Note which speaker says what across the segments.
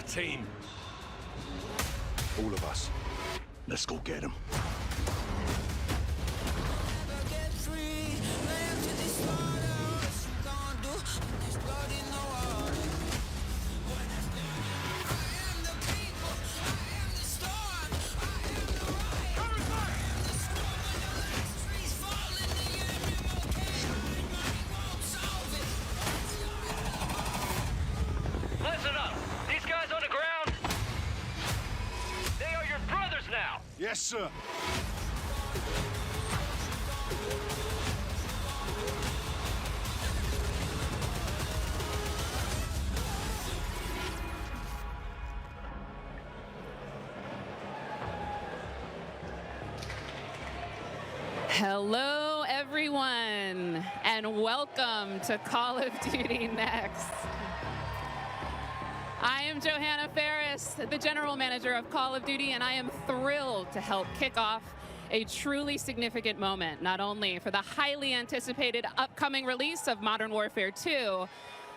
Speaker 1: team. All of us. Let's go get him.
Speaker 2: Listen up. These guys on the ground, they are your brothers now.
Speaker 1: Yes, sir.
Speaker 3: Hello, everyone, and welcome to Call of Duty Next. I am Johanna Ferris, the General Manager of Call of Duty, and I am thrilled to help kick off a truly significant moment, not only for the highly anticipated upcoming release of Modern Warfare 2,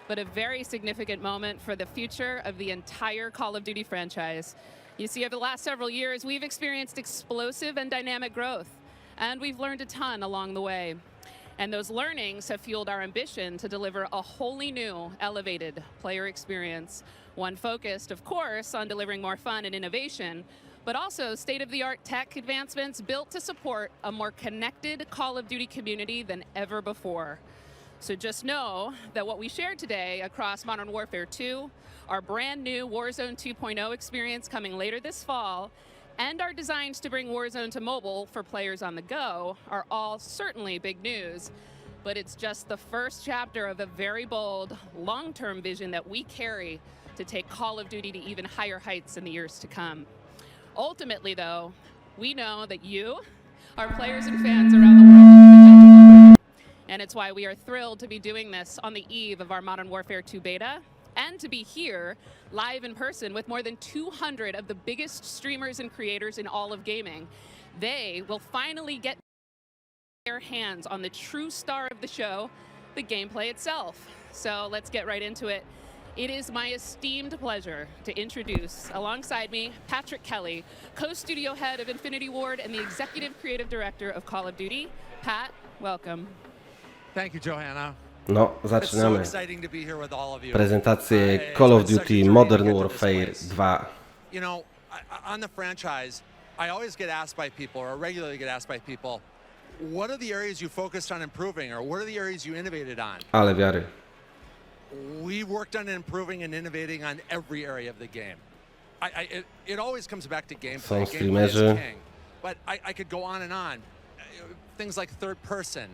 Speaker 3: but a very significant moment for the future of the entire Call of Duty franchise. You see, over the last several years, we've experienced explosive and dynamic growth, and we've learned a ton along the way. And those learnings have fueled our ambition to deliver a wholly new, elevated player experience. One focused, of course, on delivering more fun and innovation, but also state-of-the-art tech advancements built to support a more connected Call of Duty community than ever before. So just know that what we shared today across Modern Warfare 2, our brand new Warzone 2.0 experience coming later this fall, and our designs to bring Warzone to mobile for players on the go are all certainly big news, but it's just the first chapter of a very bold, long-term vision that we carry to take Call of Duty to even higher heights in the years to come. Ultimately, though, we know that you, our players and fans around the world, and it's why we are thrilled to be doing this on the eve of our Modern Warfare 2 beta, and to be here live in person with more than 200 of the biggest streamers and creators in all of gaming. They will finally get their hands on the true star of the show, the gameplay itself. So let's get right into it. It is my esteemed pleasure to introduce, alongside me, Patrick Kelly, co-studio head of Infinity Ward and the executive creative director of Call of Duty. Pat, welcome.
Speaker 4: Thank you, Johanna.
Speaker 5: No,
Speaker 4: It's so
Speaker 5: zaczynamy
Speaker 4: exciting to be here with all of you.
Speaker 5: prezentację
Speaker 4: It's
Speaker 5: Call of
Speaker 4: been such a
Speaker 5: Duty
Speaker 4: journey to
Speaker 5: Modern
Speaker 4: get to this
Speaker 5: Warfare
Speaker 4: place.
Speaker 5: 2.
Speaker 4: You know, on the franchise, I always get asked by people, or regularly get asked by people, what are the areas you focused on improving, or what are the areas you innovated on?
Speaker 5: Ale wiary.
Speaker 4: We worked on improving and innovating on every area of the game. It always comes back to gameplay.
Speaker 5: Są
Speaker 4: Gameplay is
Speaker 5: streamerzy.
Speaker 4: king. But I could go on and on. Things like third person.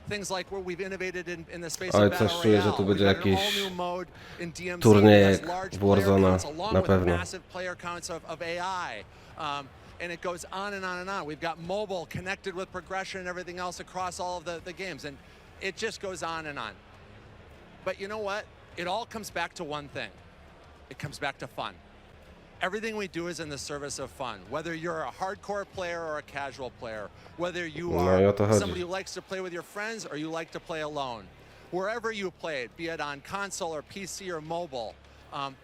Speaker 4: Things like where we've innovated in the space
Speaker 5: Oj,
Speaker 4: of Battle
Speaker 5: coś czuję, że tu
Speaker 4: Royale.
Speaker 5: będzie
Speaker 4: We've got an
Speaker 5: jakiś
Speaker 4: all-new mode in DMZ
Speaker 5: turniej
Speaker 4: that has
Speaker 5: jak
Speaker 4: large
Speaker 5: w
Speaker 4: player
Speaker 5: Warzona,
Speaker 4: counts along
Speaker 5: na
Speaker 4: with
Speaker 5: pewno.
Speaker 4: massive player counts of AI. And it goes on and on and on. We've got mobile connected with progression and everything else across all of the games. And it just goes on and on. But you know what? It all comes back to one thing. It comes back to fun. Everything we do is in the service of fun. Whether you're a hardcore player or a casual player, whether you
Speaker 5: No i o
Speaker 4: are
Speaker 5: to chodzi.
Speaker 4: somebody who likes to play with your friends or you like to play alone. Wherever you play it, be it on console or PC or mobile,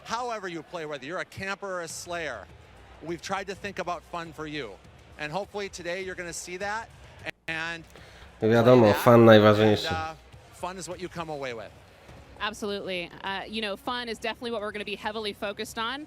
Speaker 4: however you play, whether you're a camper or a slayer, we've tried to think about fun for you. And hopefully today you're going to see that. And
Speaker 5: Wiadomo,
Speaker 4: play that,
Speaker 5: fan najważniejszy.
Speaker 4: and, fun is what you come away with.
Speaker 3: Absolutely. You know, fun is definitely what we're going to be heavily focused on.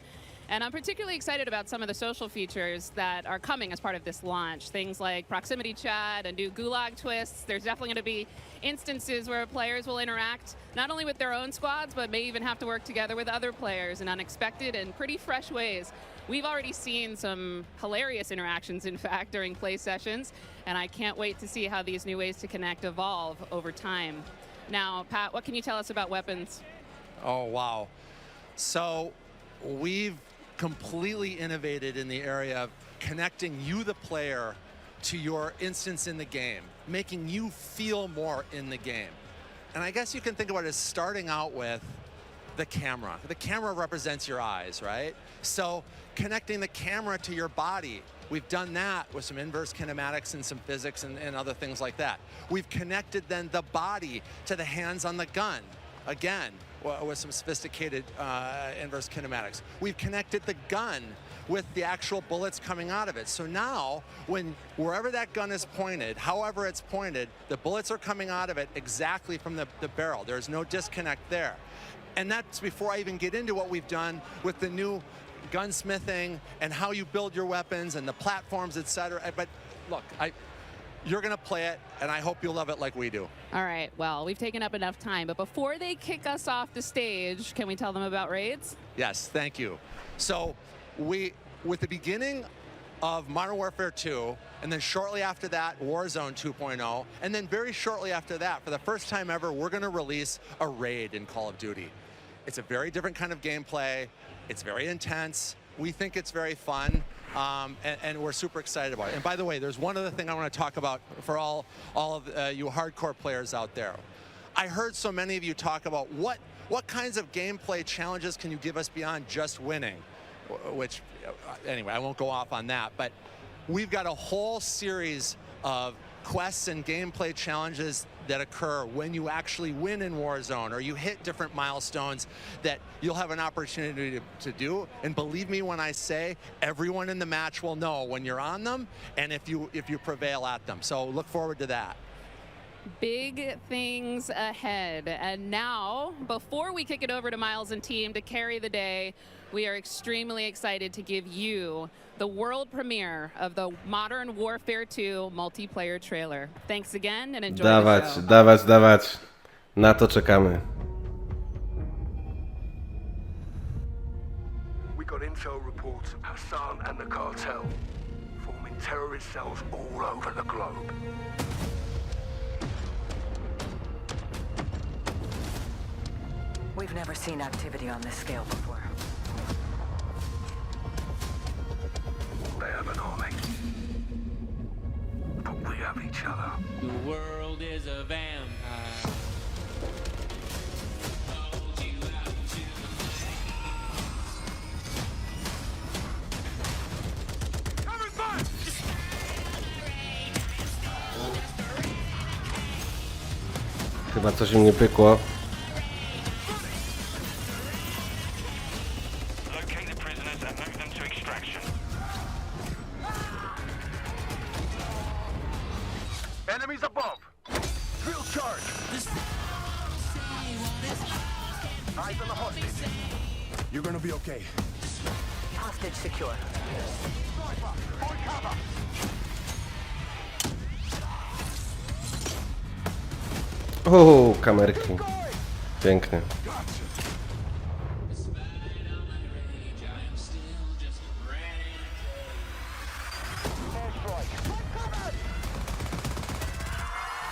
Speaker 3: And I'm particularly excited about some of the social features that are coming as part of this launch. Things like proximity chat and new gulag twists. There's definitely going to be instances where players will interact not only with their own squads, but may even have to work together with other players in unexpected and pretty fresh ways. We've already seen some hilarious interactions, in fact, during play sessions, and I can't wait to see how these new ways to connect evolve over time. Now, Pat, what can you tell us about weapons?
Speaker 4: Oh, wow. So we've completely innovated in the area of connecting you, the player, to your instance in the game, making you feel more in the game. And I guess you can think about it as starting out with the camera. The camera represents your eyes, right? So connecting the camera to your body. We've done that with some inverse kinematics and some physics and other things like that. We've connected then the body to the hands on the gun. Again, with some sophisticated inverse kinematics. We've connected the gun with the actual bullets coming out of it. So now, wherever that gun is pointed, however it's pointed, the bullets are coming out of it exactly from the barrel. There's no disconnect there. And that's before I even get into what we've done with the new gunsmithing and how you build your weapons and the platforms, etc. But look, you're gonna play it, and I hope you'll love it like we do.
Speaker 3: All right, well, we've taken up enough time, but before they kick us off the stage, can we tell them about raids?
Speaker 4: Yes, thank you. So with the beginning of Modern Warfare 2, and then shortly after that, Warzone 2.0, and then very shortly after that, for the first time ever, we're gonna release a raid in Call of Duty. It's a very different kind of gameplay. It's very intense. We think it's very fun, and we're super excited about it. And by the way, there's one other thing I want to talk about for all of you hardcore players out there. I heard so many of you talk about what kinds of gameplay challenges can you give us beyond just winning, which, anyway, I won't go off on that, but we've got a whole series of quests and gameplay challenges that occur when you actually win in Warzone or you hit different milestones that you'll have an opportunity to do. And believe me when I say everyone in the match will know when you're on them and if you prevail at them. So look forward to that.
Speaker 3: Big things ahead. And now, before we kick it over to Miles and team to carry the day, we are extremely excited to give you the world premiere of the Modern Warfare 2 multiplayer trailer. Thanks again and enjoy the show.
Speaker 5: Dawać. Na to czekamy.
Speaker 1: We got intel reports of Hassan and the cartel forming terrorist cells all over the globe.
Speaker 6: We've never seen activity on this scale before.
Speaker 1: They have an army, but we have each other.
Speaker 7: The world is a vampire.
Speaker 5: Chyba coś im nie pykło.
Speaker 2: Locate the prisoners and move them to extraction.
Speaker 1: Enemies above. Drill charge. Eyes on the hostage. You're gonna be okay.
Speaker 6: Hostage secure.
Speaker 1: On cover.
Speaker 5: O, kamerki. Pięknie.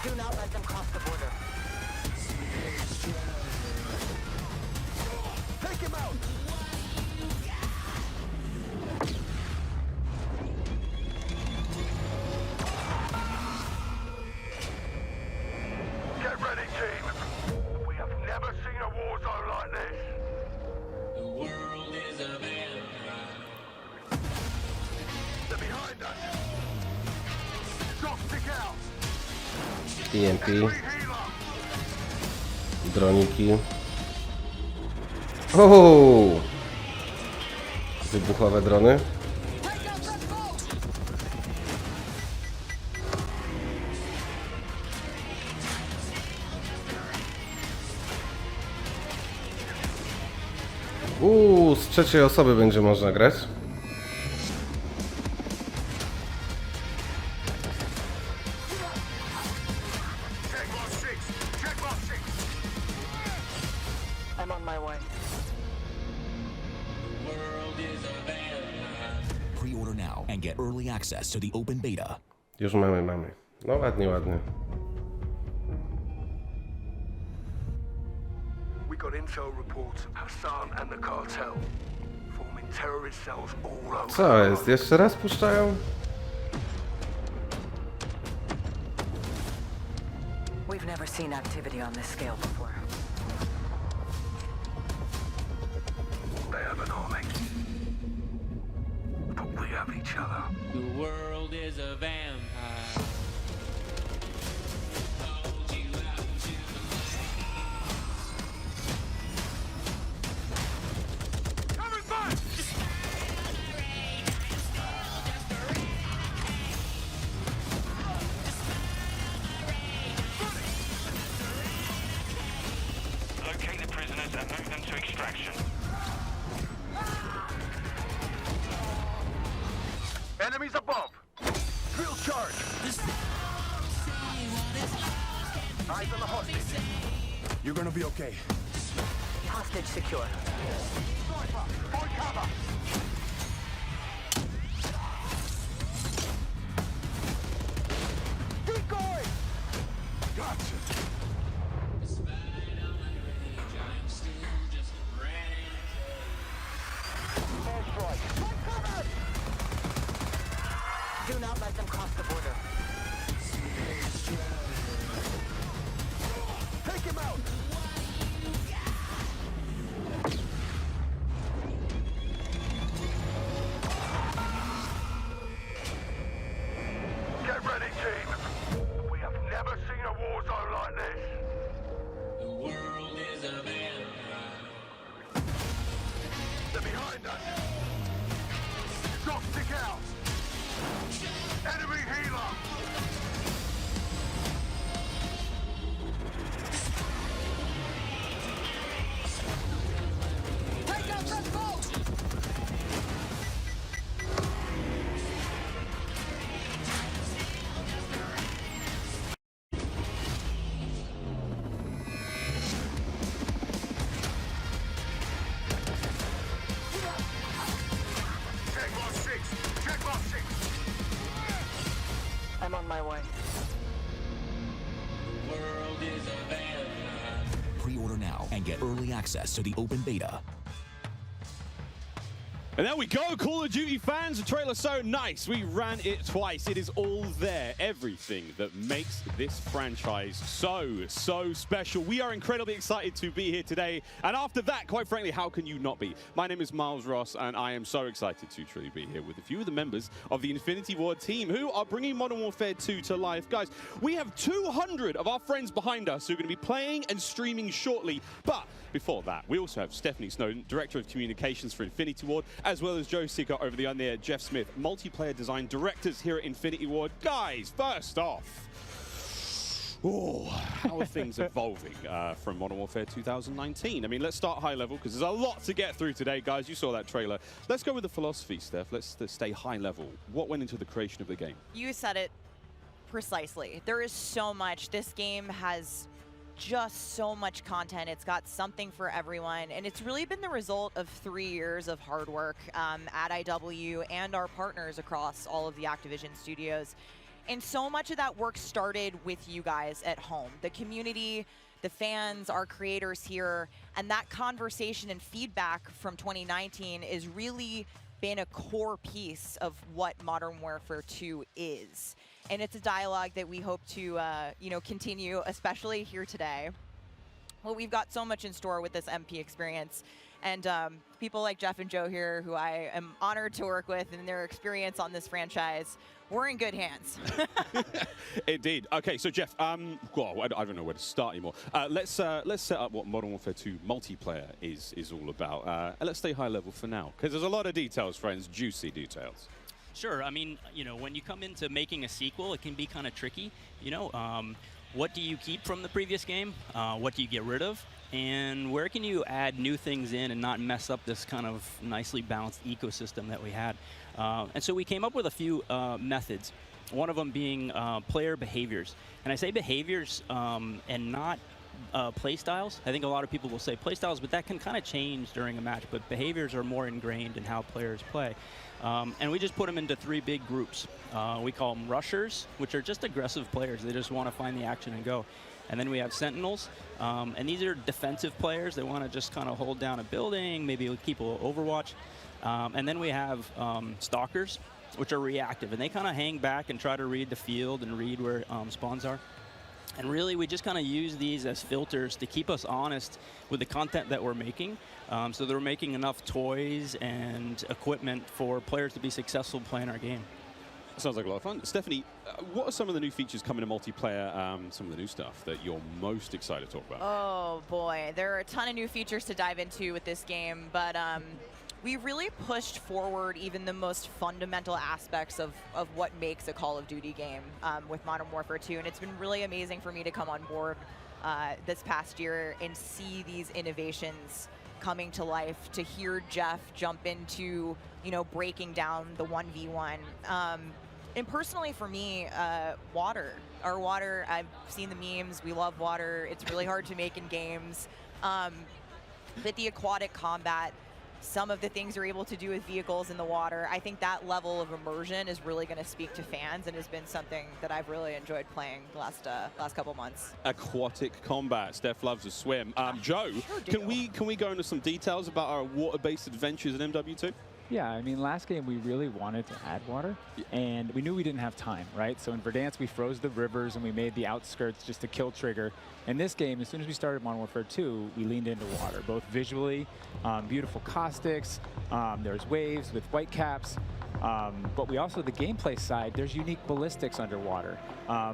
Speaker 6: Do not let them cross the border.
Speaker 1: Take him out. Get ready, team. We have never seen a war zone like this.
Speaker 7: The world is a vampire.
Speaker 1: They're behind us. Shots stick out.
Speaker 5: TNT,
Speaker 1: Enemy healer.
Speaker 5: droniki. O! Wybuchowe drony. Z trzeciej osoby będzie można grać.
Speaker 6: I'm on my way.
Speaker 7: The world is a vampire.
Speaker 8: Pre-order now and get early access to the open beta.
Speaker 5: Już mamy. No ładnie.
Speaker 1: We got intel reports of Hassan and the cartel forming terrorist cells all over.
Speaker 5: Co jest? Jeszcze raz puszczają?
Speaker 6: We've never seen activity on this scale before.
Speaker 1: They have an army, but we have each other.
Speaker 7: The world is a vampire. Hold you out to
Speaker 1: Enemies above. Drill charge. Eyes on the hostage. You're gonna be okay.
Speaker 6: Hostage secure.
Speaker 1: Point cover. Keep going. Gotcha.
Speaker 6: Do not let them cross the border.
Speaker 1: Take him out. Get ready, team. We have never seen a war zone like this.
Speaker 7: The world is a vampire.
Speaker 1: They're behind us. Stop, stick out. Enemy healer.
Speaker 6: Take out that boat!
Speaker 1: Check box 6. Check box 6.
Speaker 6: I'm on my way.
Speaker 7: The world is a vampire.
Speaker 8: Pre-order now and get early access to the open beta.
Speaker 9: And there we go, Call of Duty fans. The trailer's so nice. We ran it twice. It is all there. Everything that makes this franchise so special. We are incredibly excited to be here today. And after that, quite frankly, how can you not be? My name is Miles Ross, and I am so excited to truly be here with a few of the members of the Infinity Ward team who are bringing Modern Warfare 2 to life. Guys, we have 200 of our friends behind us who are going to be playing and streaming shortly. But before that, we also have Stephanie Snowden, Director of Communications for Infinity Ward, as well as Joe Sicker over the on-air, Jeff Smith, Multiplayer Design Directors here at Infinity Ward. Guys, first off, how are things evolving from Modern Warfare 2019? I mean, let's start high level, because there's a lot to get through today, guys. You saw that trailer. Let's go with the philosophy, Steph. Let's stay high level. What went into the creation of the game?
Speaker 10: You said it precisely. There is so much. This game has just so much content. It's got something for everyone, and it's really been the result of 3 years of hard work at IW and our partners across all of the Activision studios. And so much of that work started with you guys at home, the community, the fans, our creators here, and that conversation and feedback from 2019 is really been a core piece of what Modern Warfare 2 is. And it's a dialogue that we hope to continue, especially here today. Well, we've got so much in store with this MP experience. And people like Jeff and Joe here, who I am honored to work with, and their experience on this franchise, we're in good hands.
Speaker 9: Indeed. Okay, so Jeff, well, I don't know where to start anymore. Let's set up what Modern Warfare 2 multiplayer is all about. And let's stay high level for now, because there's a lot of details, friends, juicy details.
Speaker 11: Sure. I mean, when you come into making a sequel, it can be kind of tricky. What do you keep from the previous game? What do you get rid of? And where can you add new things in and not mess up this kind of nicely balanced ecosystem that we had? And so we came up with a few methods, one of them being player behaviors. And I say behaviors and not play styles. I think a lot of people will say play styles, but that can kind of change during a match. But behaviors are more ingrained in how players play. And we just put them into 3 big groups. We call them rushers, which are just aggressive players. They just want to find the action and go. And then we have sentinels, and these are defensive players. They want to just kind of hold down a building, maybe keep a little overwatch. And then we have stalkers, which are reactive, and they kind of hang back and try to read the field and read where spawns are. And really, we just kind of use these as filters to keep us honest with the content that we're making, so that we're making enough toys and equipment for players to be successful playing our game.
Speaker 9: Sounds like a lot of fun. Stephanie, what are some of the new features coming to multiplayer, some of the new stuff that you're most excited to talk about?
Speaker 10: Oh boy, there are a ton of new features to dive into with this game, but we really pushed forward even the most fundamental aspects of what makes a Call of Duty game with Modern Warfare 2, and it's been really amazing for me to come on board this past year and see these innovations coming to life, to hear Jeff jump into, you know, breaking down the 1v1. And personally for me, water. Our water, I've seen the memes, we love water. It's really hard to make in games. But the aquatic combat, some of the things you're able to do with vehicles in the water, I think that level of immersion is really going to speak to fans and has been something that I've really enjoyed playing the last couple months.
Speaker 9: Aquatic combat. Steph loves to swim. Joe,
Speaker 10: Sure
Speaker 9: can we go into some details about our water-based adventures in MW2?
Speaker 12: Yeah, I mean, last game we really wanted to add water, and we knew we didn't have time, right? So in Verdansk, we froze the rivers and we made the outskirts just a kill trigger. In this game, as soon as we started Modern Warfare 2, we leaned into water, both visually, beautiful caustics, there's waves with white caps, but we also, the gameplay side, there's unique ballistics underwater.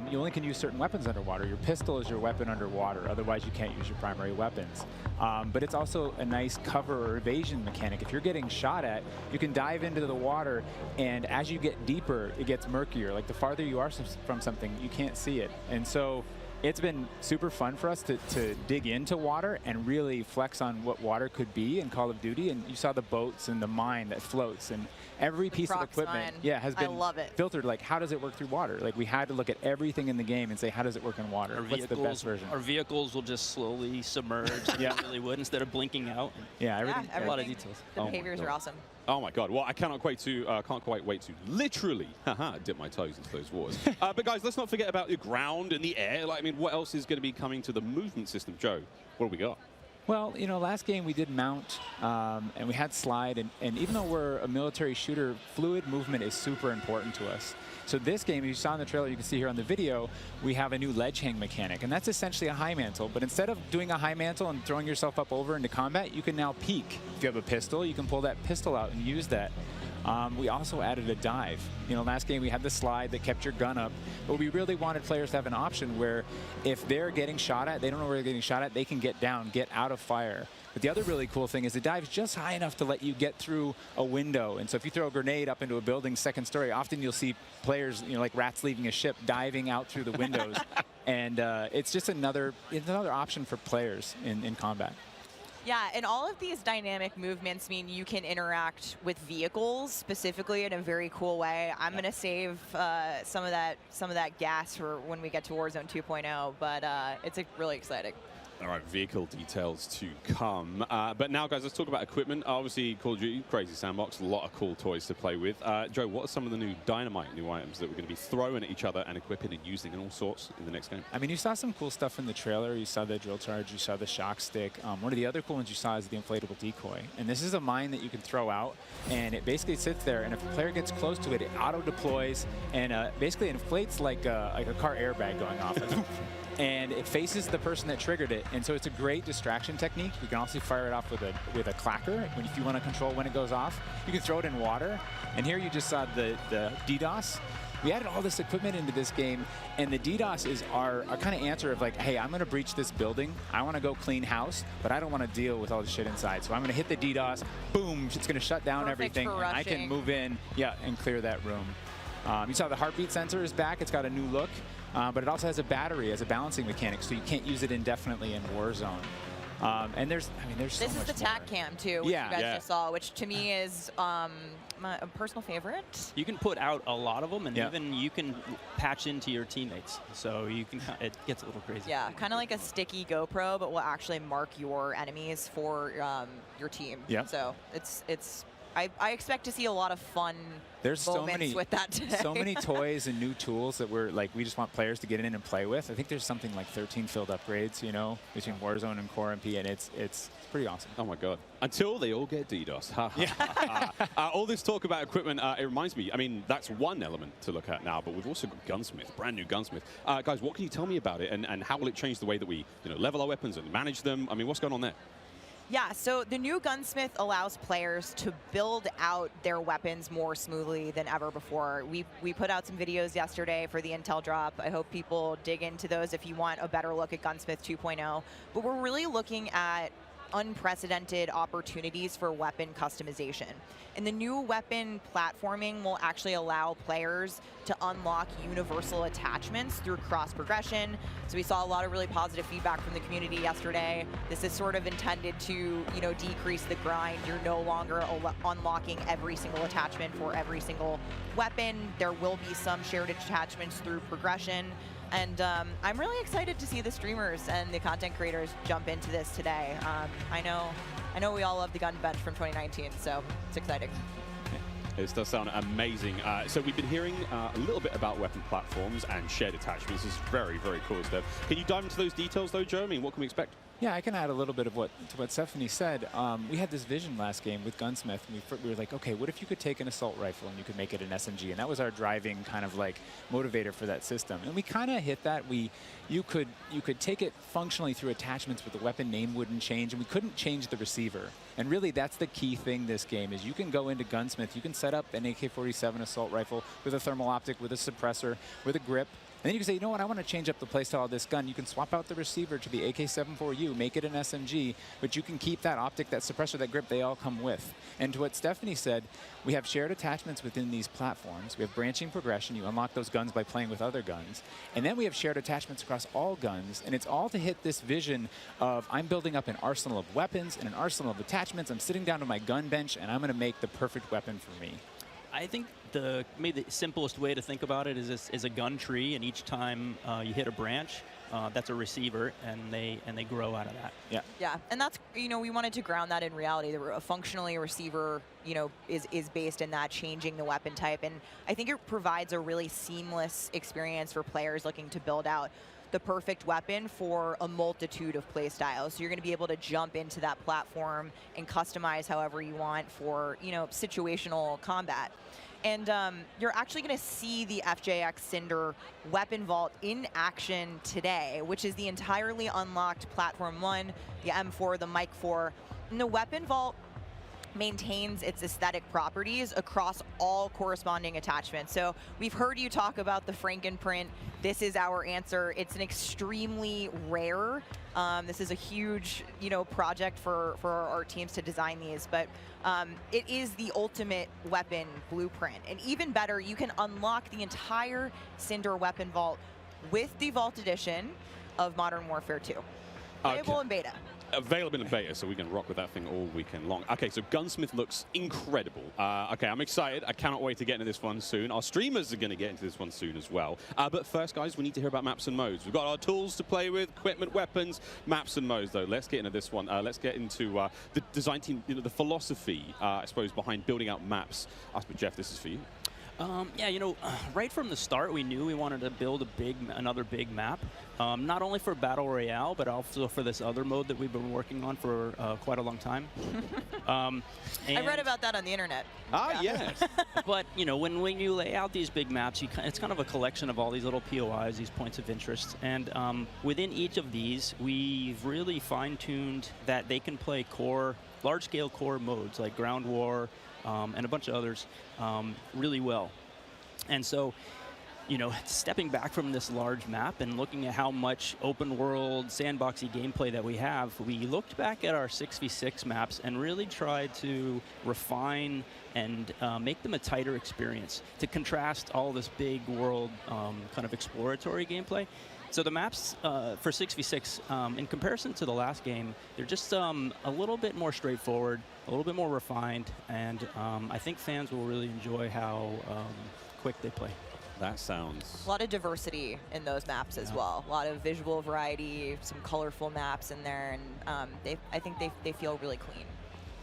Speaker 12: You only can use certain weapons underwater. Your pistol is your weapon underwater, otherwise you can't use your primary weapons. But it's also a nice cover or evasion mechanic. If you're getting shot at, you can dive into the water, and as you get deeper, it gets murkier. Like the farther you are from something, you can't see it. And so it's been super fun for us to dig into water and really flex on what water could be in Call of Duty. And you saw the boats and the mine that floats, and every piece of equipment has been filtered. Like, how does it work through water? Like, we had to look at everything in the game and say, how does it work in water? What's the best version?
Speaker 11: Our vehicles will just slowly submerge. They really would, instead of blinking out.
Speaker 12: Yeah, everything.
Speaker 11: A lot of details.
Speaker 10: The behaviors are awesome.
Speaker 9: Oh my God! Well, I can't quite wait to literally dip my toes into those waters. But guys, let's not forget about the ground and the air. Like, I mean, what else is going to be coming to the movement system? Joe, what do we got?
Speaker 12: Well, you know, last game we did mount, and we had slide, and even though we're a military shooter, fluid movement is super important to us. So this game, as you saw in the trailer, you can see here on the video, we have a new ledge hang mechanic, and that's essentially a high mantle. But instead of doing a high mantle and throwing yourself up over into combat, you can now peek. If you have a pistol, you can pull that pistol out and use that. We also added a dive. You know, last game we had the slide that kept your gun up, but we really wanted players to have an option where if they're getting shot at, they don't know where they're getting shot at, they can get down, get out of fire. But the other really cool thing is the dive is just high enough to let you get through a window. And so if you throw a grenade up into a building's second story, often you'll see players, you know, like rats leaving a ship, diving out through the windows. And it's just another option for players in combat.
Speaker 10: Yeah, and all of these dynamic movements mean you can interact with vehicles specifically in a very cool way. I'm going to save some of that gas for when we get to Warzone 2.0, but it's really exciting.
Speaker 9: All right, vehicle details to come. But now, guys, let's talk about equipment. Obviously, Call of Duty, crazy sandbox, a lot of cool toys to play with. Joe, what are some of the new dynamite new items that we're going to be throwing at each other and equipping and using and all sorts in the next game?
Speaker 12: I mean, you saw some cool stuff in the trailer. You saw the drill charge, you saw the shock stick. One of the other cool ones you saw is the inflatable decoy. And this is a mine that you can throw out, and it basically sits there, and if a player gets close to it, it auto-deploys and basically inflates like a car airbag going off. And it faces the person that triggered it, and so it's a great distraction technique. You can also fire it off with a clacker if you want to control when it goes off. You can throw it in water, and here you just saw the DDoS. We added all this equipment into this game, and the DDoS is our kind of answer of like, hey, I'm going to breach this building. I want to go clean house, but I don't want to deal with all the shit inside. So I'm going to hit the DDoS. Boom! It's going to shut down everything, and I can move in, and clear that room. You saw the heartbeat sensor is back. It's got a new look. But it also has a battery as a balancing mechanic, so you can't use it indefinitely in Warzone. And there's so much more.
Speaker 10: This is the TAC cam too, which you guys just saw, which to me is a personal favorite.
Speaker 11: You can put out a lot of them, and even you can patch into your teammates, so you can. It gets a little crazy.
Speaker 10: Yeah, kind of like a sticky GoPro, but will actually mark your enemies for your team.
Speaker 12: Yeah.
Speaker 10: So I expect to see a lot of fun.
Speaker 12: There's so many
Speaker 10: with that today.
Speaker 12: So many toys and new tools that we just want players to get in and play with. I think there's something like 13 field upgrades, you know, between Warzone and Core MP, and it's pretty awesome.
Speaker 9: Oh my God! Until they all get DDoS. All this talk about equipment, it reminds me. I mean, that's one element to look at now, but we've also got Gunsmith, brand new Gunsmith. Guys, what can you tell me about it, and how will it change the way that we level our weapons and manage them? I mean, what's going on there?
Speaker 10: Yeah, so the new Gunsmith allows players to build out their weapons more smoothly than ever before. We put out some videos yesterday for the Intel drop. I hope people dig into those if you want a better look at Gunsmith 2.0. But we're really looking at unprecedented opportunities for weapon customization. And the new weapon platforming will actually allow players to unlock universal attachments through cross progression. So we saw a lot of really positive feedback from the community yesterday. This is sort of intended to, you know, decrease the grind. You're no longer unlocking every single attachment for every single weapon. There will be some shared attachments through progression. And I'm really excited to see the streamers and the content creators jump into this today. I know we all love the gun bench from 2019, so it's exciting.
Speaker 9: This does sound amazing. So we've been hearing a little bit about weapon platforms and shared attachments. This is very, very cool stuff. Can you dive into those details, though, Joe? I mean, what can we expect?
Speaker 12: Yeah, I can add a little bit of what Stephanie said. We had this vision last game with Gunsmith, and we were like, okay, what if you could take an assault rifle and you could make it an SMG? And that was our driving kind of like motivator for that system. And we kind of hit that. You could take it functionally through attachments, but the weapon name wouldn't change, and we couldn't change the receiver. And really, that's the key thing this game is you can go into Gunsmith, you can set up an AK-47 assault rifle with a thermal optic, with a suppressor, with a grip. And then you can say, you know what, I want to change up the playstyle of this gun. You can swap out the receiver to the AK-74U, make it an SMG, but you can keep that optic, that suppressor, that grip, they all come with. And to what Stephanie said, we have shared attachments within these platforms. We have branching progression. You unlock those guns by playing with other guns. And then we have shared attachments across all guns. And it's all to hit this vision of I'm building up an arsenal of weapons and an arsenal of attachments. I'm sitting down to my gun bench, and I'm going to make the perfect weapon for me.
Speaker 11: I think maybe the simplest way to think about it is a gun tree, and each time you hit a branch, that's a receiver, and they grow out of that.
Speaker 12: Yeah.
Speaker 10: Yeah, and that's, you know, we wanted to ground that in reality. Functionally, a receiver, you know, is based in that changing the weapon type, and I think it provides a really seamless experience for players looking to build out the perfect weapon for a multitude of play styles. So you're going to be able to jump into that platform and customize however you want for, you know, situational combat. And you're actually going to see the FJX Cinder weapon vault in action today, which is the entirely unlocked Platform 1, the M4, the Mic 4. And the weapon vault maintains its aesthetic properties across all corresponding attachments. So we've heard you talk about the Frankenprint. This is our answer. It's an extremely rare. This is a huge, you know, project for our teams to design these, but it is the ultimate weapon blueprint. And even better, you can unlock the entire Cinder weapon vault with the Vault Edition of Modern Warfare 2. Playable in beta.
Speaker 9: Available in beta, so we can rock with that thing all weekend long. Okay, so Gunsmith looks incredible. Okay, I'm excited. I cannot wait to get into this one soon. Our streamers are going to get into this one soon as well. But first, guys, we need to hear about maps and modes. We've got our tools to play with, equipment, weapons, maps and modes, though. Let's get into this one. Let's get into the design team, you know, the philosophy, I suppose, behind building out maps. Jeff, this is for you.
Speaker 11: Yeah, you know, right from the start, we knew we wanted to build another big map, not only for Battle Royale, but also for this other mode that we've been working on for quite a long time.
Speaker 10: I read about that on the internet.
Speaker 9: Ah, yes.
Speaker 11: But, you know, when you lay out these big maps, it's kind of a collection of all these little POIs, these points of interest. And within each of these, we've really fine-tuned that they can play large-scale core modes like Ground War, and a bunch of others really well. And so, you know, stepping back from this large map and looking at how much open world sandboxy gameplay that we have, we looked back at our 6v6 maps and really tried to refine and make them a tighter experience to contrast all this big world kind of exploratory gameplay. So the maps for 6v6, in comparison to the last game, they're just a little bit more straightforward, a little bit more refined, and I think fans will really enjoy how quick they play.
Speaker 9: That sounds...
Speaker 10: A lot of diversity in those maps as well. A lot of visual variety, some colorful maps in there, and I think they feel really clean.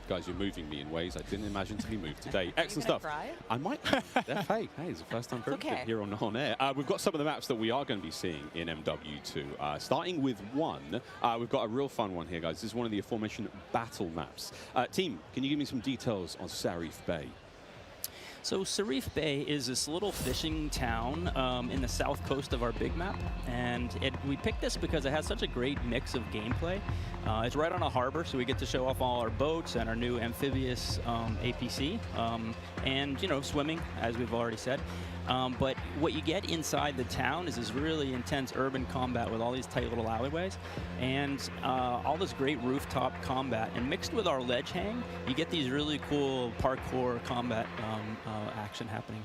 Speaker 9: Guys, you're moving me in ways I didn't imagine to be moved today. Excellent stuff.
Speaker 10: Cry?
Speaker 9: I might. Hey, it's the first time for everything here on air. We've got some of the maps that we are going to be seeing in MW2. Starting with one, we've got a real fun one here, guys. This is one of the aforementioned battle maps. Team, can you give me some details on Serif Bay?
Speaker 11: So Serif Bay is this little fishing town in the south coast of our big map, and we picked this because it has such a great mix of gameplay. It's right on a harbor, so we get to show off all our boats and our new amphibious APC, and swimming, as we've already said. But what you get inside the town is this really intense urban combat with all these tight little alleyways and all this great rooftop combat. And mixed with our ledge hang, you get these really cool parkour combat action happening.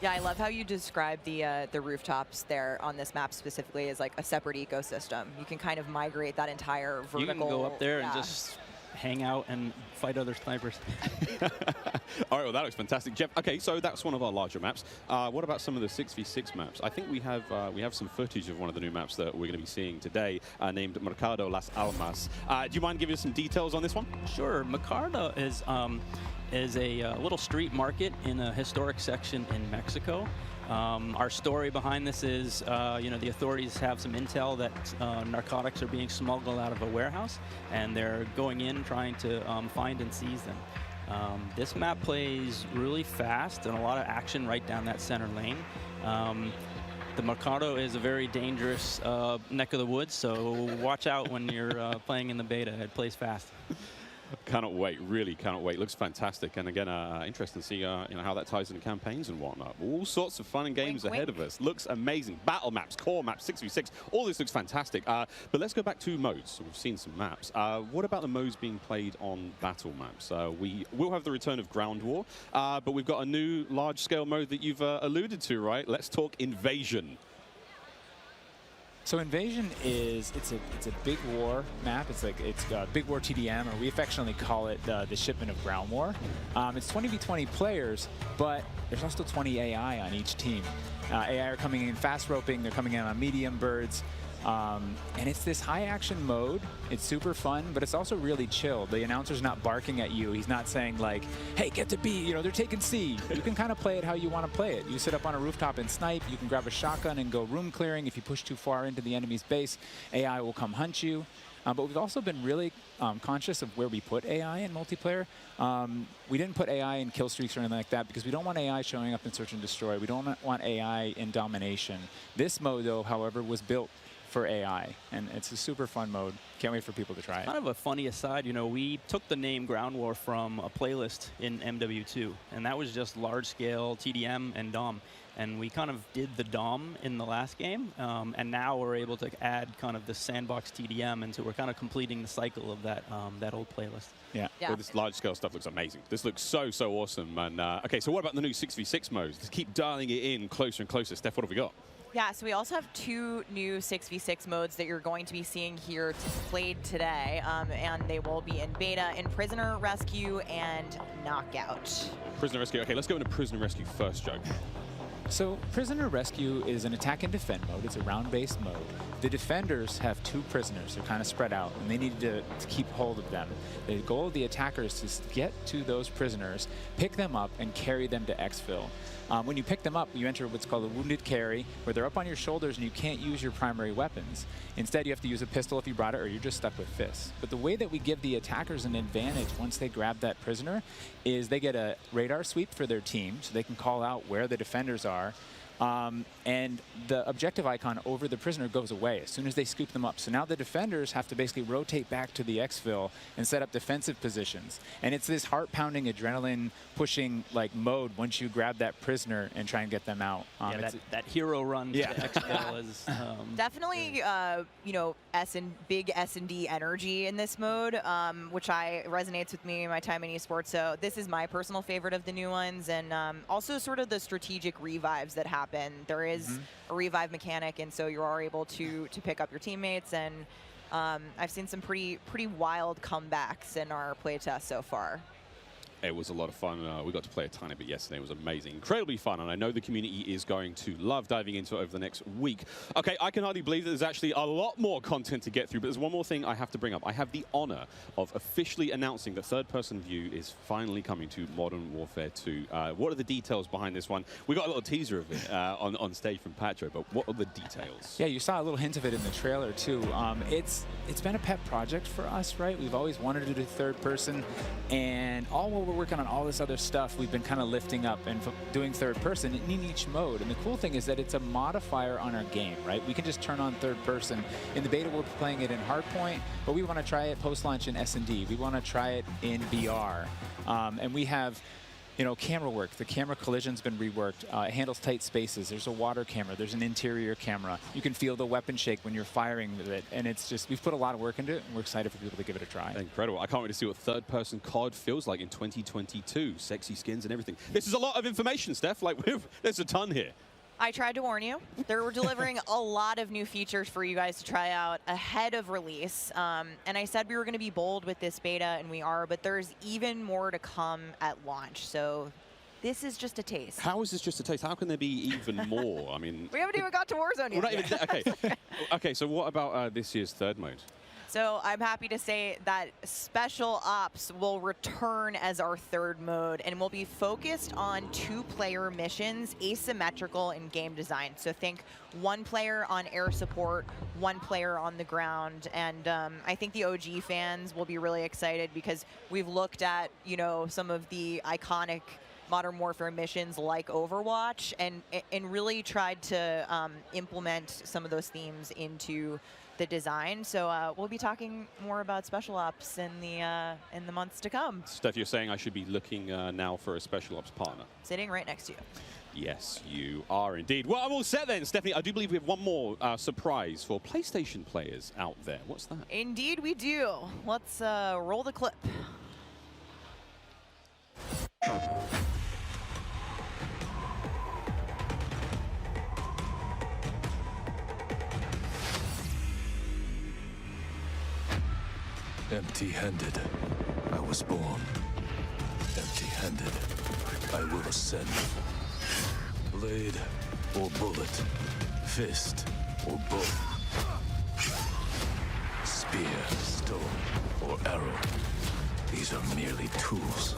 Speaker 10: Yeah, I love how you describe the rooftops there on this map specifically as like a separate ecosystem. You can kind of migrate that entire vertical.
Speaker 11: You can go up there and just hang out and fight other snipers.
Speaker 9: All right, well, that looks fantastic. Jeff, okay, so that's one of our larger maps. What about some of the 6v6 maps? I think we have some footage of one of the new maps that we're going to be seeing today named Mercado Las Almas. Do you mind giving us some details on this one? Sure.
Speaker 11: Mercado is a little street market in a historic section in Mexico. Our story behind this is, the authorities have some intel that narcotics are being smuggled out of a warehouse, and they're going in trying to find and seize them. This map plays really fast and a lot of action right down that center lane. The Mercado is a very dangerous neck of the woods, so watch out when you're playing in the beta. It plays fast.
Speaker 9: Cannot wait, really cannot wait. Looks fantastic, and again, interesting to see how that ties into campaigns and whatnot. All sorts of fun and games ahead of us. Looks amazing. Battle maps, core maps, 6v6. All this looks fantastic. But let's go back to modes. We've seen some maps. What about the modes being played on battle maps? We will have the return of Ground War, but we've got a new large-scale mode that you've alluded to, right? Let's talk Invasion.
Speaker 12: So Invasion is it's a big war map. It's Big War TDM, or we affectionately call it the shipment of Ground War. It's 20v20 players, but there's also 20 AI on each team. AI are coming in fast roping. They're coming in on medium birds. And it's this high action mode. It's super fun, but it's also really chill. The announcer's not barking at you. He's not saying like, hey, get to B, they're taking C. You can kind of play it how you want to play it. You sit up on a rooftop and snipe. You can grab a shotgun and go room clearing. If you push too far into the enemy's base, AI will come hunt you. But we've also been really conscious of where we put AI in multiplayer. We didn't put AI in kill streaks or anything like that because we don't want AI showing up in search and destroy. We don't want AI in domination. This mode, though, however, was built for AI, and it's a super fun mode. Can't wait for people to try it.
Speaker 11: Kind of a funny aside, we took the name Ground War from a playlist in MW2, and that was just large-scale TDM and DOM. And we kind of did the DOM in the last game, and now we're able to add kind of the sandbox TDM, and so we're kind of completing the cycle of that old playlist.
Speaker 9: Yeah. Well, this large-scale stuff looks amazing. This looks so awesome. And okay, so what about the new 6v6 modes? Let's keep dialing it in closer and closer. Steph, what have we got?
Speaker 10: Yeah, so we also have 2 new 6v6 modes that you're going to be seeing here played today, and they will be in beta in Prisoner Rescue and Knockout.
Speaker 9: Prisoner Rescue. Okay, let's go into Prisoner Rescue first, Joe.
Speaker 12: So Prisoner Rescue is an attack and defend mode. It's a round-based mode. The defenders have 2 prisoners. They're kind of spread out, and they need to keep hold of them. The goal of the attackers is to get to those prisoners, pick them up, and carry them to exfil. When you pick them up, you enter what's called a wounded carry, where they're up on your shoulders and you can't use your primary weapons. Instead, you have to use a pistol if you brought it, or you're just stuck with fists. But the way that we give the attackers an advantage once they grab that prisoner is they get a radar sweep for their team, so they can call out where the defenders are. And the objective icon over the prisoner goes away as soon as they scoop them up. So now the defenders have to basically rotate back to the exfil and set up defensive positions. And it's this heart-pounding, adrenaline-pushing like mode once you grab that prisoner and try and get them out.
Speaker 11: That hero run to the exfil is
Speaker 10: definitely big S&D energy in this mode, which resonates with me in my time in esports. So this is my personal favorite of the new ones, and also sort of the strategic revives that happen. There is a revive mechanic, and so you are able to pick up your teammates, and I've seen some pretty wild comebacks in our playtest so far.
Speaker 9: It was a lot of fun. We got to play a tiny bit yesterday. It was amazing. Incredibly fun, and I know the community is going to love diving into it over the next week. Okay, I can hardly believe that there's actually a lot more content to get through, but there's one more thing I have to bring up. I have the honor of officially announcing that third-person view is finally coming to Modern Warfare 2. What are the details behind this one? We got a little teaser of it on stage from Patro, but what are the details?
Speaker 12: Yeah, you saw a little hint of it in the trailer, too. It's been a pet project for us, right? We've always wanted to do third-person, and all we're we're working on all this other stuff, we've been kind of lifting up and doing third person in each mode. And the cool thing is that it's a modifier on our game, right? We can just turn on third person. In the beta, we're playing it in hardpoint, but we want to try it post-launch in S&D. We want to try it in VR. And we have, you know, camera work. The camera collision's been reworked. It handles tight spaces. There's a water camera. There's an interior camera. You can feel the weapon shake when you're firing with it. And it's just, we've put a lot of work into it, and we're excited for people to give it a try.
Speaker 9: Incredible. I can't wait to see what third-person COD feels like in 2022. Sexy skins and everything. This is a lot of information, Steph. Like, there's a ton here.
Speaker 10: I tried to warn you. They're delivering a lot of new features for you guys to try out ahead of release. And I said we were going to be bold with this beta, and we are, but there's even more to come at launch. So this is just a taste.
Speaker 9: How is this just a taste? How can there be even more? I mean...
Speaker 10: We haven't even got to Warzone yet.
Speaker 9: We're not even okay. Okay, so what about this year's third mode?
Speaker 10: So I'm happy to say that Special Ops will return as our third mode, and will be focused on 2-player missions, asymmetrical in game design. So think 1 player on air support, 1 player on the ground. And I think the OG fans will be really excited because we've looked at, you know, some of the iconic Modern Warfare missions like Overwatch, and really tried to implement some of those themes into the design. So we'll be talking more about Special Ops in the months to come.
Speaker 9: Steph, you're saying I should be looking now for a Special Ops partner?
Speaker 10: Sitting right next to you.
Speaker 9: Yes, you are indeed. Well, I'm all set then, Stephanie. I do believe we have one more surprise for PlayStation players out there. What's that?
Speaker 10: Indeed we do. Let's roll the clip.
Speaker 1: Empty-handed, I was born. Empty-handed, I will ascend. Blade or bullet, fist or bow. Spear, stone, or arrow. These are merely tools.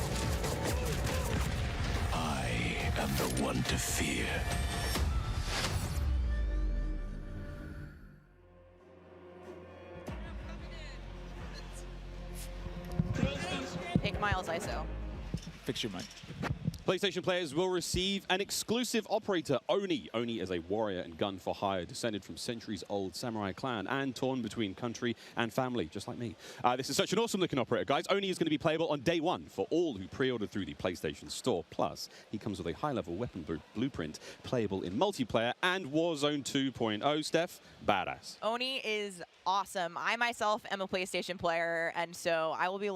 Speaker 1: I am the one to fear.
Speaker 10: Take Miles ISO.
Speaker 12: Fix your mic.
Speaker 9: PlayStation players will receive an exclusive operator, Oni. Oni is a warrior and gun for hire, descended from centuries-old samurai clan and torn between country and family, just like me. This is such an awesome-looking operator, guys. Oni is going to be playable on day 1 for all who pre-ordered through the PlayStation Store. Plus, he comes with a high-level weapon blueprint, playable in multiplayer and Warzone 2.0. Steph, badass.
Speaker 10: Oni is awesome. I myself am a PlayStation player, and so I will be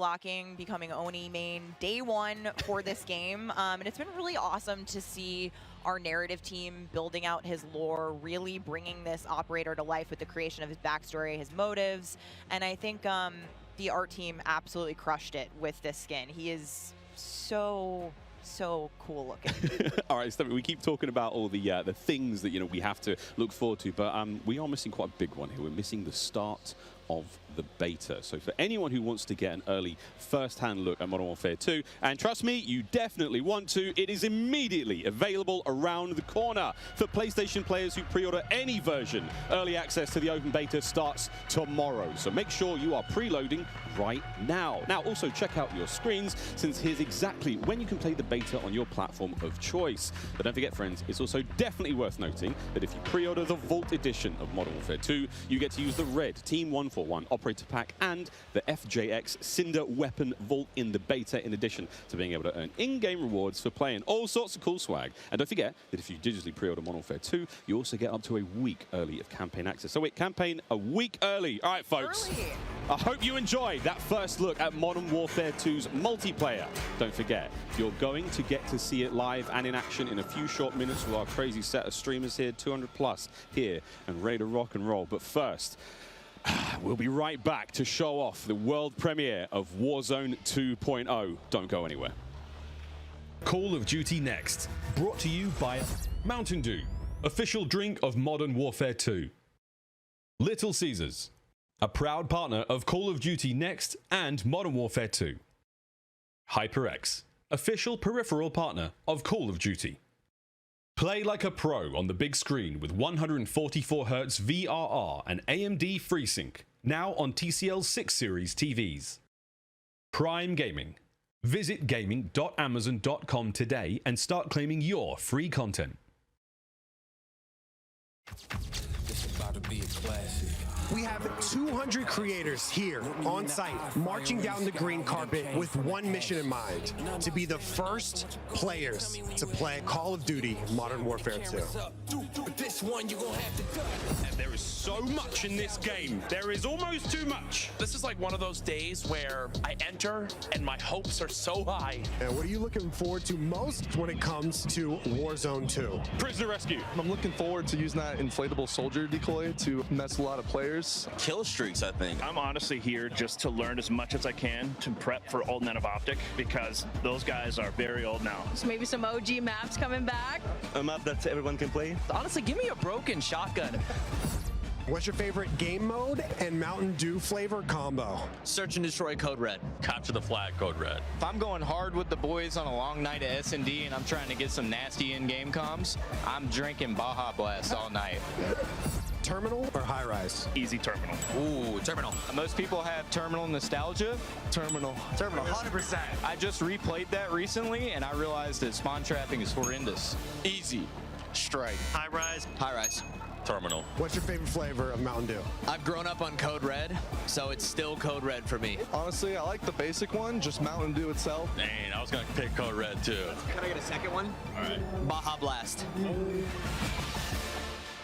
Speaker 10: becoming Oni main day 1 for this game. And it's been really awesome to see our narrative team building out his lore, really bringing this operator to life with the creation of his backstory, his motives. And I think the art team absolutely crushed it with this skin. He is so cool looking.
Speaker 9: All right, Stephanie, we keep talking about all the things that, you know, we have to look forward to, but we are missing quite a big one here. We're missing the start of the beta. So for anyone who wants to get an early first-hand look at Modern Warfare 2, and trust me, you definitely want to, it is immediately available around the corner. For PlayStation players who pre-order any version, early access to the open beta starts tomorrow. So make sure you are preloading right now. Now, also check out your screens, since here's exactly when you can play the beta on your platform of choice. But don't forget, friends, it's also definitely worth noting that if you pre-order the Vault Edition of Modern Warfare 2, you get to use the red Team 141 Operator Pack and the FJX Cinder Weapon Vault in the beta, in addition to being able to earn in-game rewards for playing all sorts of cool swag. And don't forget that if you digitally pre-order Modern Warfare 2, you also get up to a week early of campaign access. So wait, campaign a week early. All right, folks.
Speaker 10: Early.
Speaker 9: I hope you enjoyed that first look at Modern Warfare 2's multiplayer. Don't forget, you're going to get to see it live and in action in a few short minutes with our crazy set of streamers here, 200 plus here, and ready to rock and roll. But first, we'll be right back to show off the world premiere of Warzone 2.0. Don't go anywhere.
Speaker 13: Call of Duty Next, brought to you by Mountain Dew, official drink of Modern Warfare 2. Little Caesars, a proud partner of Call of Duty Next and Modern Warfare 2. HyperX, official peripheral partner of Call of Duty. Play like a pro on the big screen with 144Hz VRR and AMD FreeSync, now on TCL 6 Series TVs. Prime Gaming, Visit gaming.amazon.com today and start claiming your free content.
Speaker 14: We have 200 creators here on site, marching down the green carpet with one mission in mind: to be the first players to play Call of Duty Modern Warfare 2.
Speaker 9: And there is so much in this game. There is almost too much.
Speaker 15: This is like one of those days where I enter and my hopes are so high.
Speaker 14: And what are you looking forward to most when it comes to Warzone 2?
Speaker 9: Prisoner rescue.
Speaker 16: I'm looking forward to using that inflatable soldier decoy to mess a lot of players.
Speaker 17: Kill streaks, I think.
Speaker 18: I'm honestly here just to learn as much as I can to prep for Old Men of Optic, because those guys are very old now.
Speaker 19: So maybe some OG maps coming back.
Speaker 17: A map that everyone can play.
Speaker 20: Honestly, give me a broken shotgun.
Speaker 14: What's your favorite game mode and Mountain Dew flavor combo?
Speaker 20: Search and destroy Code Red.
Speaker 17: Capture the flag, Code Red.
Speaker 20: If I'm going hard with the boys on a long night at S&D and I'm trying to get some nasty in-game comms, I'm drinking Baja Blast all night.
Speaker 14: Terminal or high rise?
Speaker 18: Easy terminal.
Speaker 20: Ooh, terminal. Most people have terminal nostalgia.
Speaker 16: Terminal.
Speaker 20: Terminal, 100%. I just replayed that recently and I realized that spawn trapping is horrendous.
Speaker 17: Easy. Strike.
Speaker 18: High rise.
Speaker 20: High rise.
Speaker 17: Terminal.
Speaker 14: What's your favorite flavor of Mountain Dew?
Speaker 20: I've grown up on Code Red, so it's still Code Red for me.
Speaker 16: Honestly, I like the basic one, just Mountain Dew itself.
Speaker 17: Dang, I was gonna pick Code Red too.
Speaker 20: Can I get a second one?
Speaker 17: All right.
Speaker 20: Baja Blast.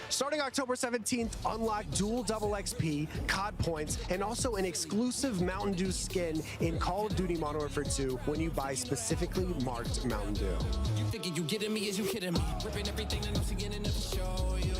Speaker 14: Starting October 17th, unlock dual double XP, COD points, and also an exclusive Mountain Dew skin in Call of Duty Modern Warfare 2 when you buy specifically marked Mountain Dew.
Speaker 7: You thinking you getting me? Is you kidding me? Ripping everything that I'm seeing and never show you.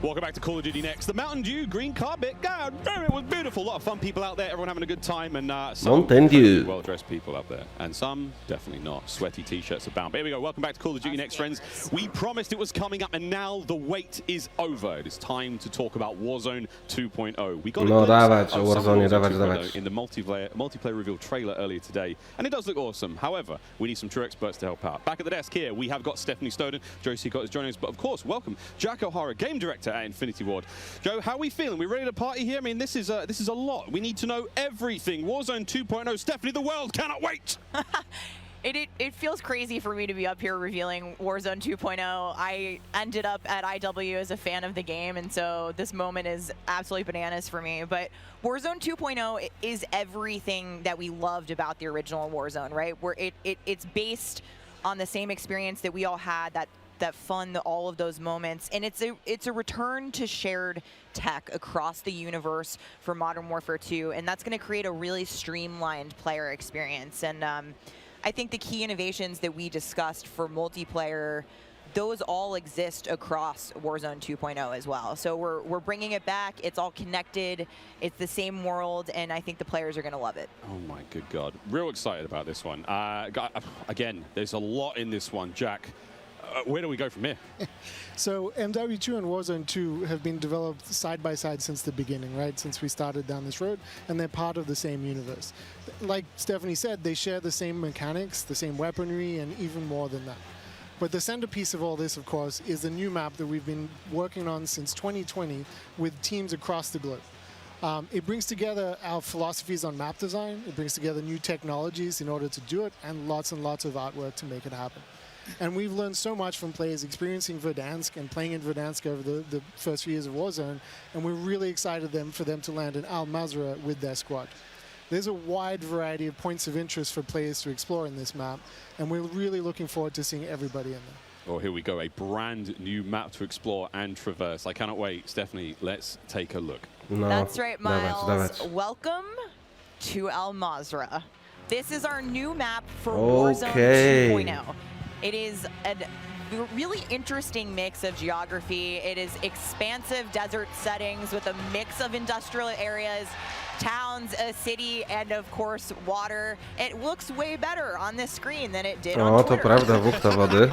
Speaker 9: Welcome back to Call of Duty Next. The Mountain Dew green carpet. God, it was beautiful. A lot of fun people out there. Everyone having a good time. And some
Speaker 5: Mountain Dew.
Speaker 9: well-dressed people out there. And some definitely not. Sweaty t-shirts abound. But here we go. Welcome back to Call of Duty Next, friends. We promised it was coming up, and now the wait is over. It is time to talk about Warzone 2.0. We got
Speaker 5: No,
Speaker 9: a
Speaker 5: dawać,
Speaker 9: glimpse
Speaker 5: o
Speaker 9: of some
Speaker 5: Warzone,
Speaker 9: of
Speaker 5: dawać,
Speaker 9: Warzone 2.0
Speaker 5: dawać.
Speaker 9: in the multiplayer reveal trailer earlier today. And it does look awesome. However, we need some true experts to help out. Back at the desk here, we have got Stephanie Snowden. Joe Seacott is joining us. But of course, welcome Jack O'Hara, game director at Infinity Ward. Joe, how are we feeling? We ready to party here? I mean, this is a lot. We need to know everything. Warzone 2.0. Stephanie, the world cannot wait.
Speaker 10: It feels crazy for me to be up here revealing Warzone 2.0. I ended up at IW as a fan of the game, and so this moment is absolutely bananas for me. But Warzone 2.0 is everything that we loved about the original Warzone, right? Where it's based on the same experience that we all had, that fun, all of those moments, and it's a return to shared tech across the universe for Modern Warfare 2, and that's going to create a really streamlined player experience. And I think the key innovations that we discussed for multiplayer, those all exist across Warzone 2.0 as well. So we're bringing it back. It's all connected. It's the same world, and I think the players are going to love it.
Speaker 9: Oh my good God. Real excited about this one. Again, there's a lot in this one. Jack, where do we go from here?
Speaker 21: So MW2 and Warzone 2 have been developed side by side since the beginning, right? Since we started down this road, and they're part of the same universe. Like Stephanie said, they share the same mechanics, the same weaponry, and even more than that. But the centerpiece of all this, of course, is the new map that we've been working on since 2020 with teams across the globe. It brings together our philosophies on map design, it brings together new technologies in order to do it, and lots of artwork to make it happen. And we've learned so much from players experiencing Verdansk and playing in Verdansk over the first few years of Warzone, and we're really excited for them to land in Al Mazrah with their squad. There's a wide variety of points of interest for players to explore in this map, and we're really looking forward to seeing everybody in there.
Speaker 9: Oh, here we go, a brand new map to explore and traverse. I cannot wait. Stephanie, let's take a look.
Speaker 5: No,
Speaker 10: that's right, Miles.
Speaker 5: dawać.
Speaker 10: Welcome to Al Mazrah. This is our new map for
Speaker 5: Okay.
Speaker 10: Warzone 2.0. It is a really interesting mix of geography. It is expansive desert settings with a mix of industrial areas, towns, a city, and of course water. It looks way better on this screen than it did on
Speaker 5: To
Speaker 10: Twitter.
Speaker 5: prawda, wódka wody.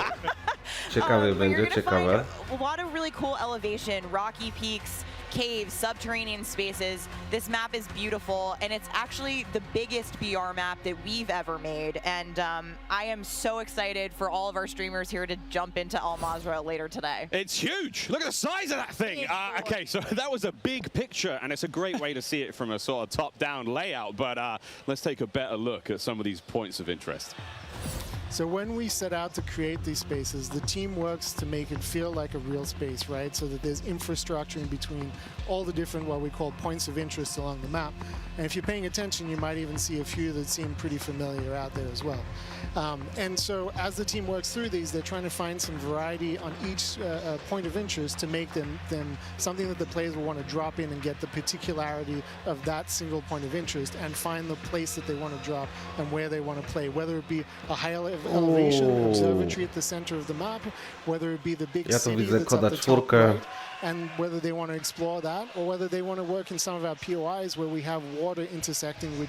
Speaker 5: Ciekawe będzie,
Speaker 10: You're gonna
Speaker 5: ciekawe.
Speaker 10: find a lot of really cool elevation, rocky peaks, caves, subterranean spaces. This map is beautiful, and it's actually the biggest BR map that we've ever made. And I am so excited for all of our streamers here to jump into Al Mazrah later today.
Speaker 9: It's huge. Look at the size of that thing. Okay, so that was a big picture, and it's a great way to see it from a sort of top-down layout. But let's take a better look at some of these points of interest.
Speaker 21: So when we set out to create these spaces, the team works to make it feel like a real space, right? So that there's infrastructure in between all the different, what we call points of interest along the map. And if you're paying attention, you might even see a few that seem pretty familiar out there as well. And so as the team works through these, they're trying to find some variety on each point of interest to make them something that the players will want to drop in and get the particularity of that single point of interest and find the place that they want to drop and where they want to play, whether it be a high elevation observatory at the center of the map, whether it be the big city that's up the top right, and whether they want to explore that or whether they want to work in some of our POIs where we have water intersecting with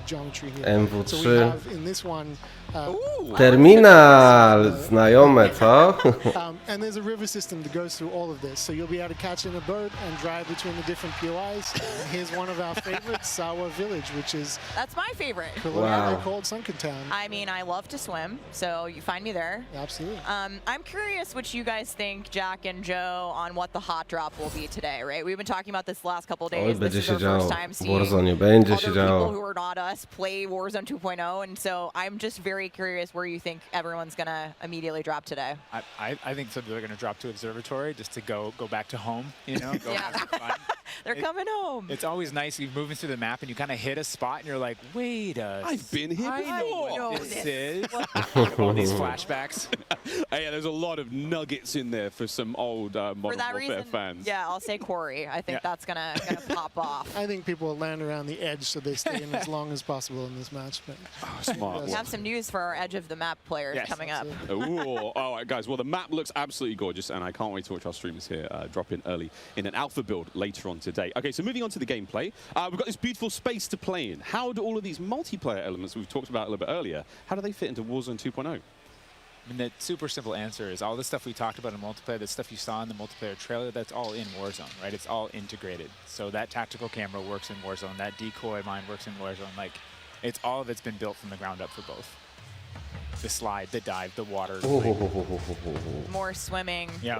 Speaker 21: geometry here.
Speaker 5: MW3.
Speaker 21: So we have in this one
Speaker 5: Terminal, znajome, co?
Speaker 21: And there's a river system that goes through all of this. So you'll be able to catch in a boat and drive between the different POIs. And here's one of our favorites, Sawa Village, which is...
Speaker 10: That's my favorite.
Speaker 21: Colonially called Sunken Town.
Speaker 10: I mean, I love to swim, so you find me there.
Speaker 21: Absolutely.
Speaker 10: I'm curious what you guys think, Jack and Joe, on what the hot drop will be today, right? We've been talking about this the last couple of days.
Speaker 5: Oj,
Speaker 10: This
Speaker 5: będzie
Speaker 10: is
Speaker 5: się
Speaker 10: our
Speaker 5: działo.
Speaker 10: first time
Speaker 5: W
Speaker 10: seeing
Speaker 5: Warzone będzie się
Speaker 10: other
Speaker 5: działo.
Speaker 10: people who are not us play Warzone 2.0, and so I'm just very curious where you think everyone's gonna immediately drop today.
Speaker 12: I think so they're going to drop to Observatory just to go back to home, you know? Go have some fun.
Speaker 10: They're coming home.
Speaker 12: It's always nice. You're moving through the map and you kind of hit a spot and you're like, wait
Speaker 9: I've been here before.
Speaker 12: I know what this is. All these flashbacks.
Speaker 9: Hey, there's a lot of nuggets in there for some old Modern Warfare
Speaker 10: reason,
Speaker 9: fans.
Speaker 10: Yeah, I'll say Corey. I think that's gonna pop off.
Speaker 21: I think people will land around the edge so they stay in as long as possible in this match. But
Speaker 9: smart.
Speaker 10: We have some news for our edge of the map players coming up.
Speaker 9: Ooh, all right, guys. Well, the map looks absolutely gorgeous, and I can't wait to watch our streamers here drop in early in an alpha build later on today. Okay, so moving on to the gameplay, we've got this beautiful space to play in. How do all of these multiplayer elements we've talked about a little bit earlier, how do they fit into Warzone 2.0?
Speaker 12: I mean, the super simple answer is all the stuff we talked about in multiplayer, the stuff you saw in the multiplayer trailer, that's all in Warzone, right? It's all integrated. So that tactical camera works in Warzone, that decoy mine works in Warzone. Like, it's all of it's been built from the ground up for both. The slide, the dive, the water.
Speaker 10: More swimming.
Speaker 12: Yeah.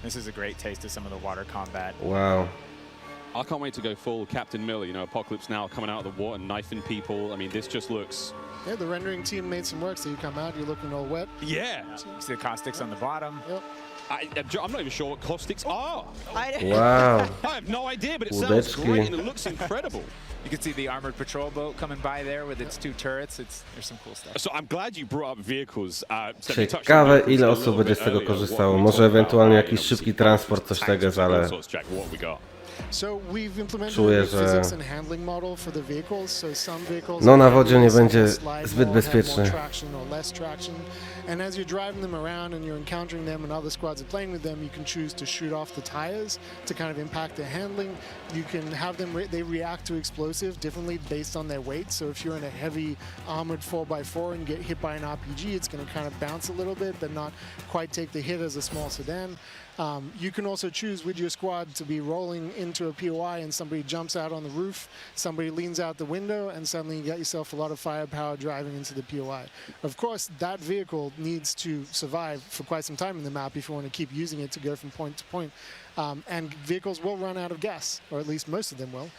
Speaker 12: This is a great taste of some of the water combat.
Speaker 5: Wow.
Speaker 9: I can't wait to go full Captain Miller, you know, Apocalypse Now coming out of the water, knifing people. I mean, this just looks...
Speaker 21: Yeah, the rendering team made some work, so you come out, you're looking all wet.
Speaker 9: Yeah.
Speaker 12: You see the caustics on the bottom.
Speaker 21: Yep.
Speaker 9: I'm not even sure what caustics are.
Speaker 5: Wow.
Speaker 9: I have no idea, but it sounds great and it looks incredible.
Speaker 12: You can see the armored patrol boat coming by there with its 2 turrets. There's some cool stuff.
Speaker 9: So I'm glad you brought up vehicles.
Speaker 5: Ciekawe, ile osób będzie z tego korzystało. Może ewentualnie jakiś szybki transport, coś tego, ale...
Speaker 21: So we've implemented
Speaker 5: Czuję,
Speaker 21: a
Speaker 5: że
Speaker 21: physics and handling model for the vehicles. So some vehicles
Speaker 5: no na wodzie nie będzie zbyt
Speaker 21: have
Speaker 5: bezpieczny.
Speaker 21: more traction or less traction. And as you're driving them around and you're encountering them and other squads are playing with them, you can choose to shoot off the tires to kind of impact their handling. You can have them, they react to explosive differently based on their weight. So if you're in a heavy armored 4x4 and get hit by an RPG, it's going to kind of bounce a little bit, but not quite take the hit as a small sedan. You can also choose with your squad to be rolling into a POI and somebody jumps out on the roof, somebody leans out the window, and suddenly you get yourself a lot of firepower driving into the POI. Of course, that vehicle needs to survive for quite some time in the map if you want to keep using it to go from point to point. And vehicles will run out of gas, or at least most of them will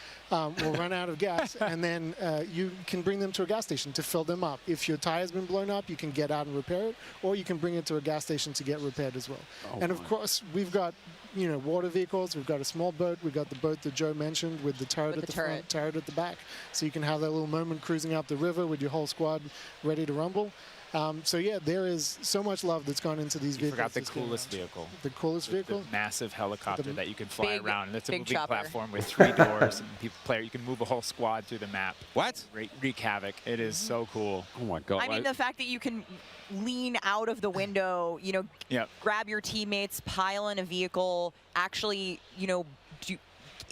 Speaker 21: run out of gas, and then you can bring them to a gas station to fill them up. If your tire's been blown up, you can get out and repair it, or you can bring it to a gas station to get repaired as well. And of course, we've got water vehicles, we've got a small boat, we've got the boat that Joe mentioned with the turret at the front, turret at the back, so you can have that little moment cruising up the river with your whole squad ready to rumble. So yeah, there is so much love that's gone into these vehicles.
Speaker 12: Forgot the coolest vehicle.
Speaker 21: The coolest vehicle?
Speaker 12: The massive helicopter that you can fly around. And it's a
Speaker 10: big
Speaker 12: moving
Speaker 10: chopper.
Speaker 12: platform with 3 doors. And you can move a whole squad through the map.
Speaker 9: What?
Speaker 12: Wreak havoc. It is so cool.
Speaker 9: Oh my God.
Speaker 10: I mean, the fact that you can lean out of the window, grab your teammates, pile in a vehicle, actually,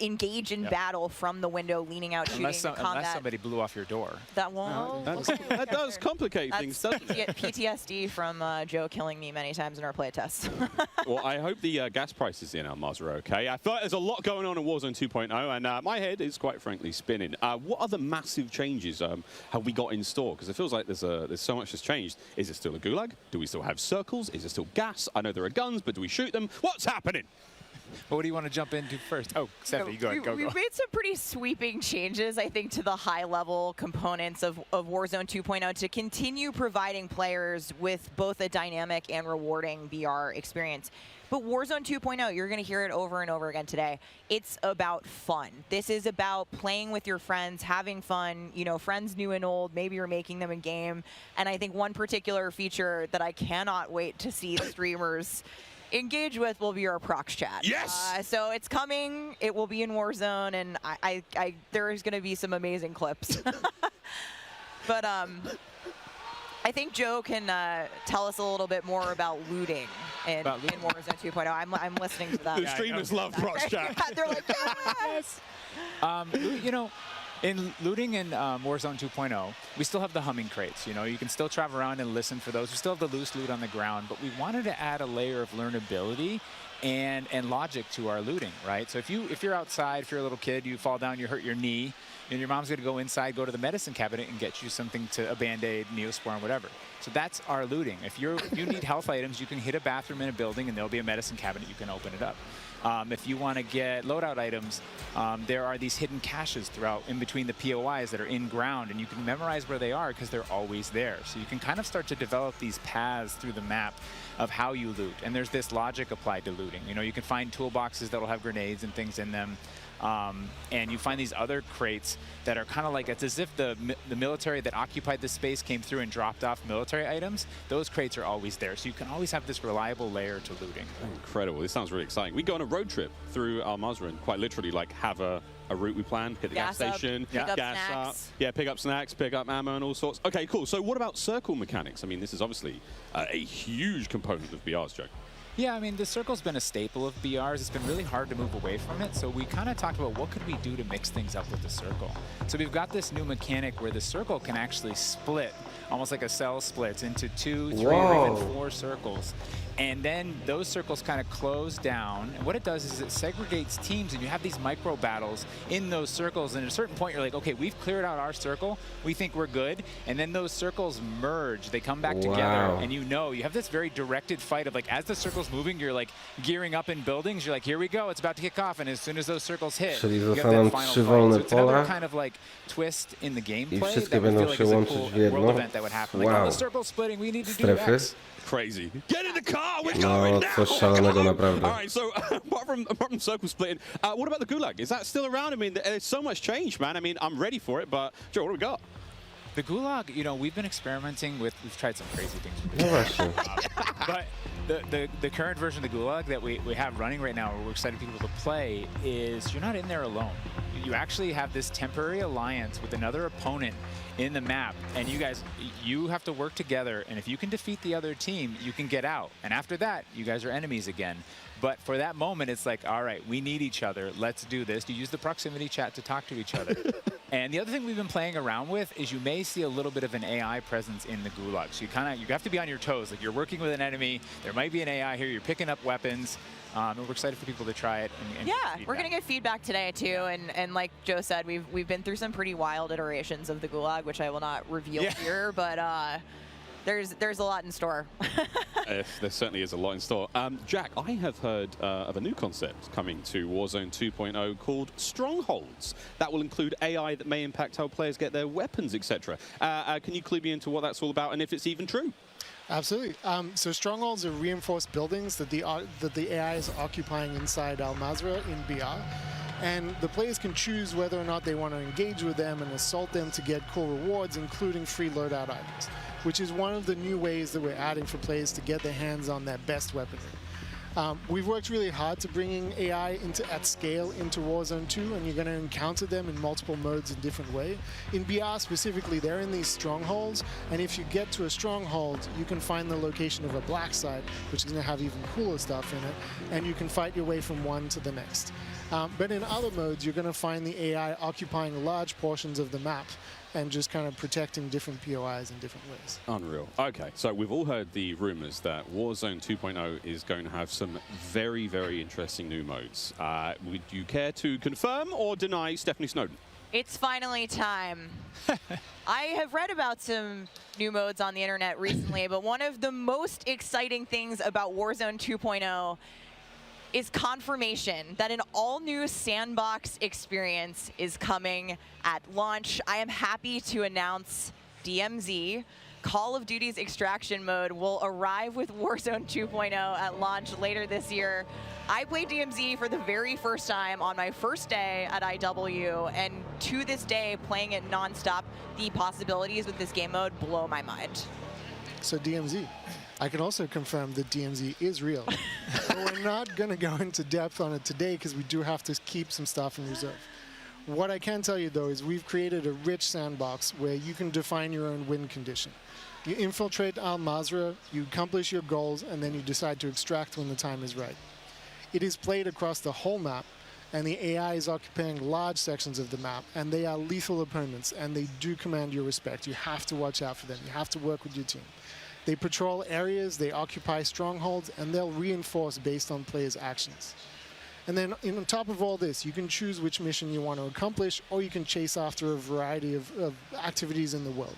Speaker 10: engage in battle from the window, leaning out, shooting,
Speaker 12: Unless
Speaker 10: combat.
Speaker 12: somebody blew off your door.
Speaker 10: That won't.
Speaker 9: That does complicate things, doesn't it?
Speaker 10: PTSD from Joe killing me many times in our play tests.
Speaker 9: Well, I hope the gas prices in Almaz are okay. I feel like there's a lot going on in Warzone 2.0, and my head is quite frankly spinning. What other massive changes have we got in store? Because it feels like there's so much that's changed. Is it still a gulag? Do we still have circles? Is it still gas? I know there are guns, but do we shoot them? What's happening?
Speaker 12: Well, what do you want to jump into first? Oh, Stephanie, go ahead. Go.
Speaker 10: We've made some pretty sweeping changes, I think, to the high-level components of Warzone 2.0 to continue providing players with both a dynamic and rewarding VR experience. But Warzone 2.0, you're going to hear it over and over again today. It's about fun. This is about playing with your friends, having fun, you know, friends new and old. Maybe you're making them in game. And I think one particular feature that I cannot wait to see the streamers engage with will be our prox chat.
Speaker 9: Yes!
Speaker 10: So it's coming. It will be in Warzone, and there's going to be some amazing clips. But I think Joe can tell us a little bit more about looting in Warzone 2.0. I'm listening to that.
Speaker 9: The streamers love prox chat.
Speaker 10: They're like, yes!
Speaker 12: You know, in looting in Warzone 2.0, we still have the humming crates. You know, you can still travel around and listen for those. We still have the loose loot on the ground, but we wanted to add a layer of learnability and logic to our looting, right? So if you're outside, if you're a little kid, you fall down, you hurt your knee, and your mom's gonna go inside, go to the medicine cabinet and get you something a Band-Aid, Neosporin, whatever. So that's our looting. If you need health items, you can hit a bathroom in a building and there'll be a medicine cabinet, you can open it up. If you want to get loadout items, there are these hidden caches throughout in between the POIs that are in ground, and you can memorize where they are because they're always there. So you can kind of start to develop these paths through the map of how you loot. And there's this logic applied to looting. You know, you can find toolboxes that'll have grenades and things in them. And you find these other crates that are kind of like, it's as if the military that occupied this space came through and dropped off military items. Those crates are always there. So you can always have this reliable layer to looting.
Speaker 9: Incredible. This sounds really exciting. We go on a road trip through Al-Mazrah, quite literally, like, have a route we plan, hit the gas station,
Speaker 10: pick up
Speaker 9: gas
Speaker 10: snacks.
Speaker 9: up, yeah, pick up snacks, pick up ammo and all sorts. Okay, cool. So what about circle mechanics? I mean, this is obviously a huge component of BR's, Joe.
Speaker 12: Yeah, I mean, the circle's been a staple of BRs. It's been really hard to move away from it. So we kind of talked about what could we do to mix things up with the circle. So we've got this new mechanic where the circle can actually split, almost like a cell splits into 2, 3, or even 4 circles. And then those circles kind of close down. And what it does is it segregates teams, and you have these micro battles in those circles. And at a certain point, you're like, okay, we've cleared out our circle. We think we're good. And then those circles merge. They come back together. And you have this very directed fight of, like, as the circle's moving, you're like gearing up in buildings. You're like, here we go. It's about to kick off. And as soon as those circles hit, you get that final fight. So it's another kind of like twist in the gameplay that we feel like is a cool world event that would happen. Like, oh, the circle's splitting. We need to do X.
Speaker 9: Crazy. Get in the car, we're going now!
Speaker 5: Coś szalonego naprawdę.
Speaker 9: All right, so apart from circle splitting, what about the gulag? Is that still around? I mean, there's so much change, man. I mean, I'm ready for it, but Joe, what do we got?
Speaker 12: The gulag, you know, we've been experimenting with, we've tried some crazy things. But the current version of the gulag that we have running right now, where we're excited people to play, is you're not in there alone. You actually have this temporary alliance with another opponent in the map, and you have to work together, and if you can defeat the other team, you can get out. And after that, you guys are enemies again. But for that moment, it's like, all right, we need each other. Let's do this. You use the proximity chat to talk to each other. And the other thing we've been playing around with is you may see a little bit of an AI presence in the gulag. So you have to be on your toes. Like, you're working with an enemy. There might be an AI here. You're picking up weapons. And we're excited for people to try it. And
Speaker 10: yeah, we're going to get feedback today, too. And like Joe said, we've been through some pretty wild iterations of the gulag, which I will not reveal here. But there's a lot in store.
Speaker 9: There certainly is a lot in store. Jack, I have heard of a new concept coming to Warzone 2.0 called Strongholds. That will include AI that may impact how players get their weapons, etc. Can you clue me into what that's all about and if it's even true?
Speaker 21: Absolutely. So Strongholds are reinforced buildings that the AI is occupying inside Al-Mazrah in BR. And the players can choose whether or not they want to engage with them and assault them to get cool rewards, including free loadout items, which is one of the new ways that we're adding for players to get their hands on their best weaponry. We've worked really hard to bringing AI at scale into Warzone 2, and you're going to encounter them in multiple modes in different ways. In BR specifically, they're in these strongholds, and if you get to a stronghold, you can find the location of a black site, which is going to have even cooler stuff in it, and you can fight your way from one to the next. But in other modes, you're going to find the AI occupying large portions of the map and just kind of protecting different POIs in different ways.
Speaker 9: Unreal. Okay, so we've all heard the rumors that Warzone 2.0 is going to have some very, very interesting new modes. Would you care to confirm or deny Stephanie Snowden?
Speaker 10: It's finally time. I have read about some new modes on the internet recently, but one of the most exciting things about Warzone 2.0 is confirmation that an all-new sandbox experience is coming at launch. I am happy to announce DMZ. Call of Duty's extraction mode will arrive with Warzone 2.0 at launch later this year. I played DMZ for the very first time on my first day at IW, and to this day, playing it nonstop, the possibilities with this game mode blow my mind.
Speaker 21: So DMZ. I can also confirm that DMZ is real. But we're not going to go into depth on it today because we do have to keep some stuff in reserve. What I can tell you, though, is we've created a rich sandbox where you can define your own win condition. You infiltrate Al Mazrah, you accomplish your goals, and then you decide to extract when the time is right. It is played across the whole map, and the AI is occupying large sections of the map, and they are lethal opponents, and they do command your respect. You have to watch out for them. You have to work with your team. They patrol areas, they occupy strongholds, and they'll reinforce based on players' actions. And then on top of all this, you can choose which mission you want to accomplish, or you can chase after a variety of activities in the world.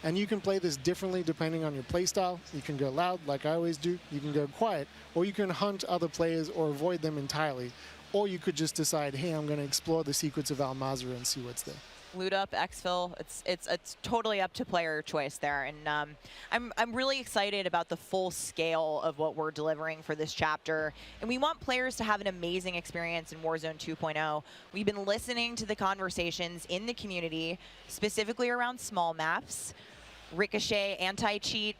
Speaker 21: And you can play this differently depending on your playstyle. You can go loud, like I always do. You can go quiet, or you can hunt other players or avoid them entirely. Or you could just decide, hey, I'm going to explore the secrets of Al Mazrah and see what's there.
Speaker 10: Loot up, exfil, it's totally up to player choice there, and I'm really excited about the full scale of what we're delivering for this chapter, and we want players to have an amazing experience in Warzone 2.0. We've been listening to the conversations in the community, specifically around small maps, Ricochet, anti-cheat,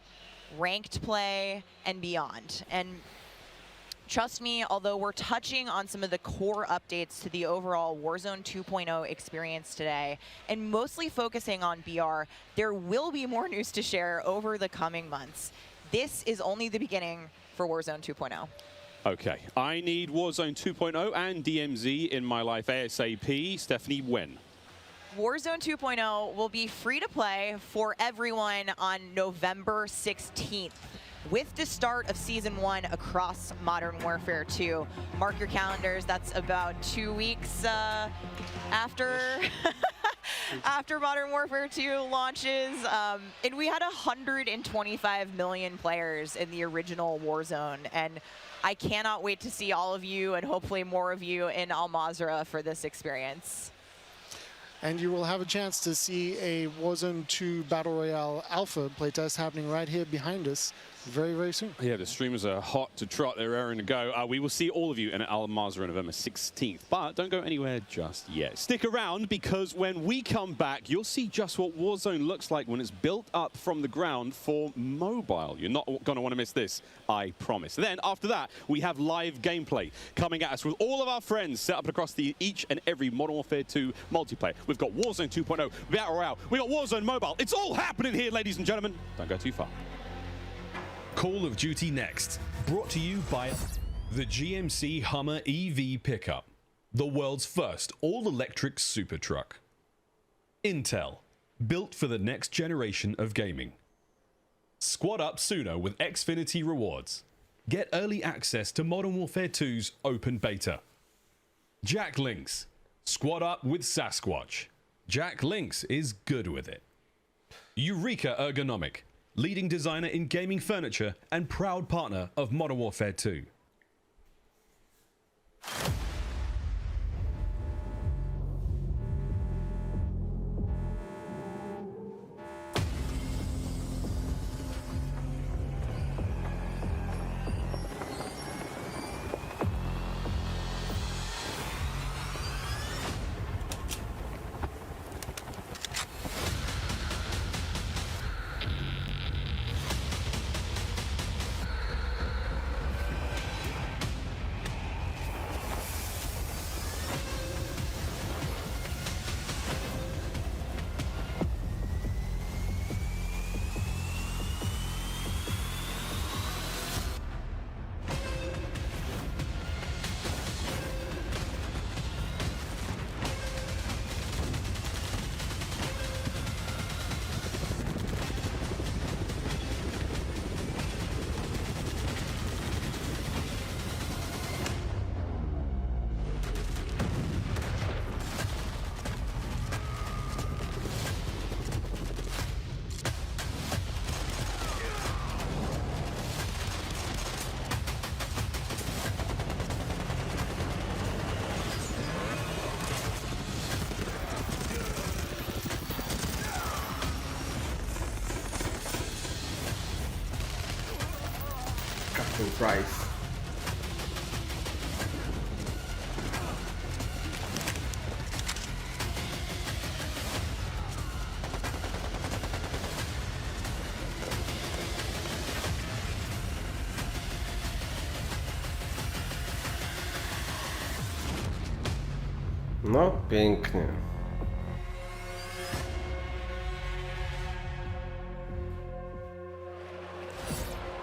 Speaker 10: ranked play, and beyond. And trust me, although we're touching on some of the core updates to the overall Warzone 2.0 experience today, and mostly focusing on BR, there will be more news to share over the coming months. This is only the beginning for Warzone 2.0.
Speaker 9: Okay, I need Warzone 2.0 and DMZ in my life ASAP. Stephanie, when?
Speaker 10: Warzone 2.0 will be free to play for everyone on November 16th. With the start of Season 1 across Modern Warfare 2. Mark your calendars, that's about 2 weeks after after Modern Warfare 2 launches. And we had 125 million players in the original Warzone, and I cannot wait to see all of you and hopefully more of you in Al Mazrah for this experience.
Speaker 21: And you will have a chance to see a Warzone 2 Battle Royale Alpha playtest happening right here behind us very, very soon.
Speaker 9: Yeah, the streamers are hot to trot. They're raring to go. We will see all of you in Al Mazrah on November 16th. But don't go anywhere just yet. Stick around, because when we come back, you'll see just what Warzone looks like when it's built up from the ground for mobile. You're not going to want to miss this, I promise. Then, after that, we have live gameplay coming at us with all of our friends set up across each and every Modern Warfare 2 multiplayer. We've got Warzone 2.0, Battle Royale, we've got Warzone Mobile. It's all happening here, ladies and gentlemen. Don't go too far.
Speaker 13: Call of Duty next, brought to you by the GMC Hummer EV pickup, the world's first all-electric super truck. Intel, built for the next generation of gaming. Squad up sooner with Xfinity rewards. Get early access to Modern Warfare 2's open beta. Jack Links, squad up with Sasquatch. Jack Links is good with it. Eureka Ergonomic, leading designer in gaming furniture and proud partner of Modern Warfare 2.
Speaker 5: ten price. No, pięknie.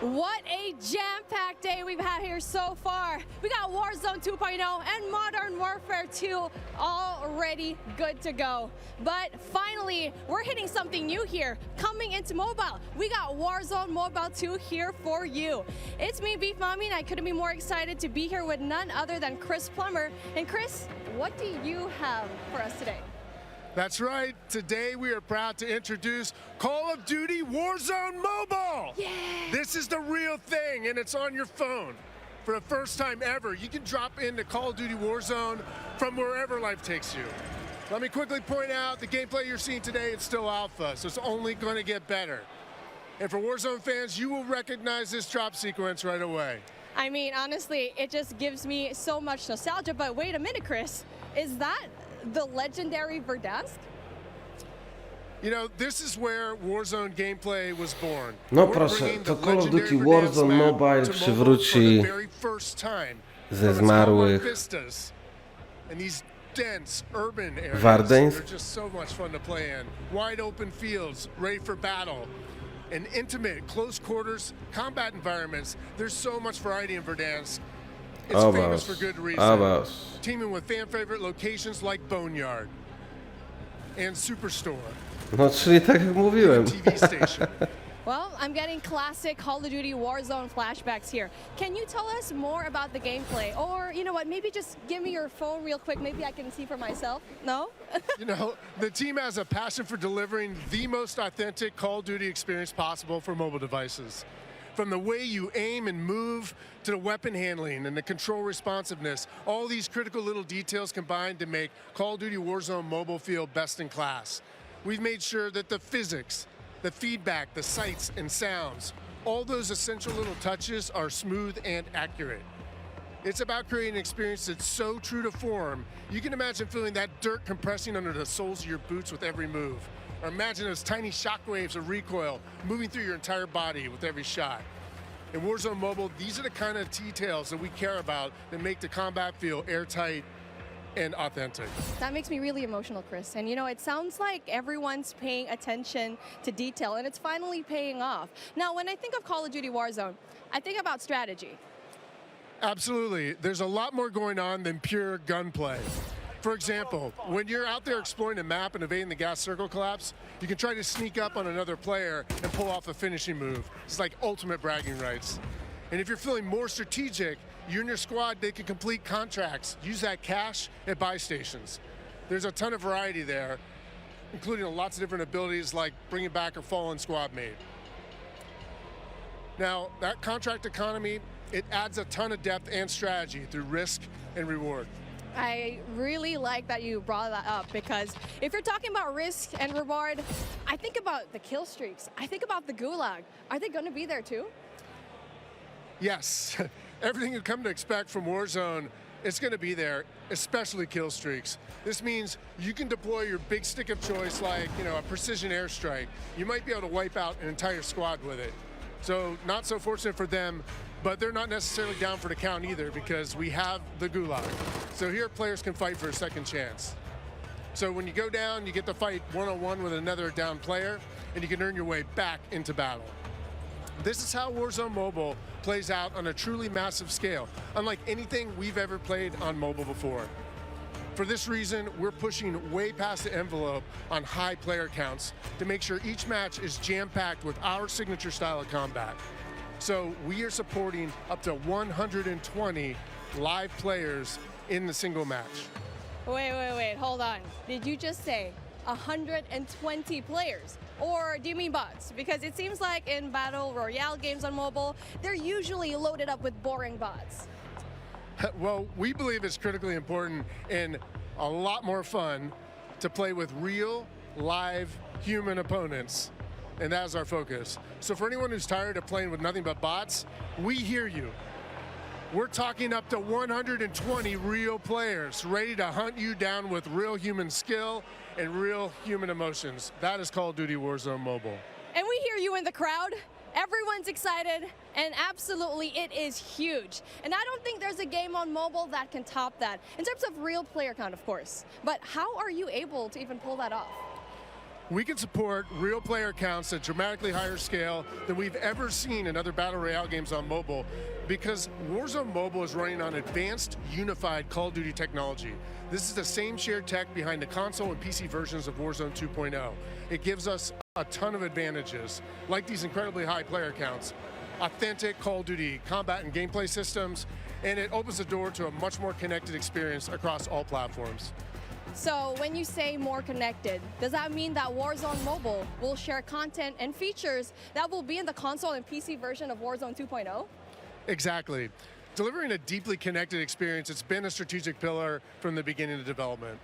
Speaker 19: What a jam-packed day we've had here so far. We got Warzone 2.0 and Modern Warfare 2 already good to go. But finally, we're hitting something new here. Coming into mobile, we got Warzone Mobile 2 here for you. It's me, Beef Mommy, and I couldn't be more excited to be here with none other than Chris Plummer. And Chris, what do you have for us today?
Speaker 14: That's right. Today we are proud to introduce Call of Duty Warzone Mobile.
Speaker 19: Yeah.
Speaker 14: This is the real thing, and it's on your phone. For the first time ever, you can drop into Call of Duty Warzone from wherever life takes you. Let me quickly point out the gameplay you're seeing today is still alpha, so it's only going to get better. And for Warzone fans, you will recognize this drop sequence right away.
Speaker 19: I mean, honestly, it just gives me so much nostalgia. But wait a minute, Chris. Is that the legendary Verdansk?
Speaker 14: You know, this is where Warzone gameplay was born.
Speaker 5: No proszę, to Call of Duty Warzone Mobile przywróci ze zmarłych Wardeńsk.
Speaker 14: They're just so much fun to play in. Wide open fields, ready for battle. And intimate, close quarters, combat environments. There's so much variety in Verdansk. It's famous for good reason. Teaming with fan favorite locations like Boneyard and Superstore.
Speaker 5: No, czyli tak jak mówiłem.
Speaker 19: Well, I'm getting classic Call of Duty Warzone flashbacks here. Can you tell us more about the gameplay? Or, you know what, maybe just give me your phone real quick. Maybe I can see for myself. No?
Speaker 14: You know, the team has a passion for delivering the most authentic Call of Duty experience possible for mobile devices. From the way you aim and move to the weapon handling and the control responsiveness, all these critical little details combined to make Call of Duty Warzone Mobile feel best in class. We've made sure that the physics, the feedback, the sights and sounds, all those essential little touches are smooth and accurate. It's about creating an experience that's so true to form, you can imagine feeling that dirt compressing under the soles of your boots with every move. Or imagine those tiny shockwaves of recoil moving through your entire body with every shot. In Warzone Mobile, these are the kind of details that we care about that make the combat feel airtight and authentic.
Speaker 19: That makes me really emotional, Chris. And you know, it sounds like everyone's paying attention to detail, and it's finally paying off. Now, when I think of Call of Duty Warzone, I think about strategy.
Speaker 14: Absolutely. There's a lot more going on than pure gunplay. For example, when you're out there exploring a map and evading the gas circle collapse, you can try to sneak up on another player and pull off a finishing move. It's like ultimate bragging rights. And if you're feeling more strategic, you and your squad, they can complete contracts, use that cash at buy stations. There's a ton of variety there, including lots of different abilities like bringing back a fallen squad mate. Now, that contract economy, it adds a ton of depth and strategy through risk and reward.
Speaker 19: I really like that you brought that up, because if you're talking about risk and reward, I think about the kill streaks. I think about the gulag. Are they going to be there too?
Speaker 14: Yes. Everything you come to expect from Warzone, it's going to be there, especially kill streaks. This means you can deploy your big stick of choice like, you know, a precision airstrike. You might be able to wipe out an entire squad with it. So not so fortunate for them, but they're not necessarily down for the count either, because we have the gulag. So here players can fight for a second chance. So when you go down, you get to fight one-on-one with another down player, and you can earn your way back into battle. This is how Warzone Mobile plays out on a truly massive scale, unlike anything we've ever played on mobile before. For this reason, we're pushing way past the envelope on high player counts to make sure each match is jam-packed with our signature style of combat. So we are supporting up to 120 live players in the single match.
Speaker 19: Wait, hold on. Did you just say 120 players? Or do you mean bots? Because it seems like in Battle Royale games on mobile, they're usually loaded up with boring bots.
Speaker 14: Well, we believe it's critically important and a lot more fun to play with real, live, human opponents.
Speaker 4: and that is our focus. So for anyone who's tired of playing with nothing but bots, we hear you. We're talking up to 120 real players ready to hunt you down with real human skill and real human emotions. That is Call of Duty Warzone Mobile.
Speaker 19: And we hear you in the crowd. Everyone's excited, and absolutely it is huge. And I don't think there's a game on mobile that can top that, in terms of real player count, of course. But how are you able to even pull that off?
Speaker 4: We can support real player counts at dramatically higher scale than we've ever seen in other Battle Royale games on mobile, because Warzone Mobile is running on advanced, unified Call of Duty technology. This is the same shared tech behind the console and PC versions of Warzone 2.0. It gives us a ton of advantages, like these incredibly high player counts, authentic Call of Duty combat and gameplay systems, and it opens the door to a much more connected experience across all platforms.
Speaker 19: So when you say more connected, does that mean that Warzone Mobile will share content and features that will be in the console and PC version of Warzone 2.0?
Speaker 4: Exactly. Delivering a deeply connected experience, it's been a strategic pillar from the beginning of development.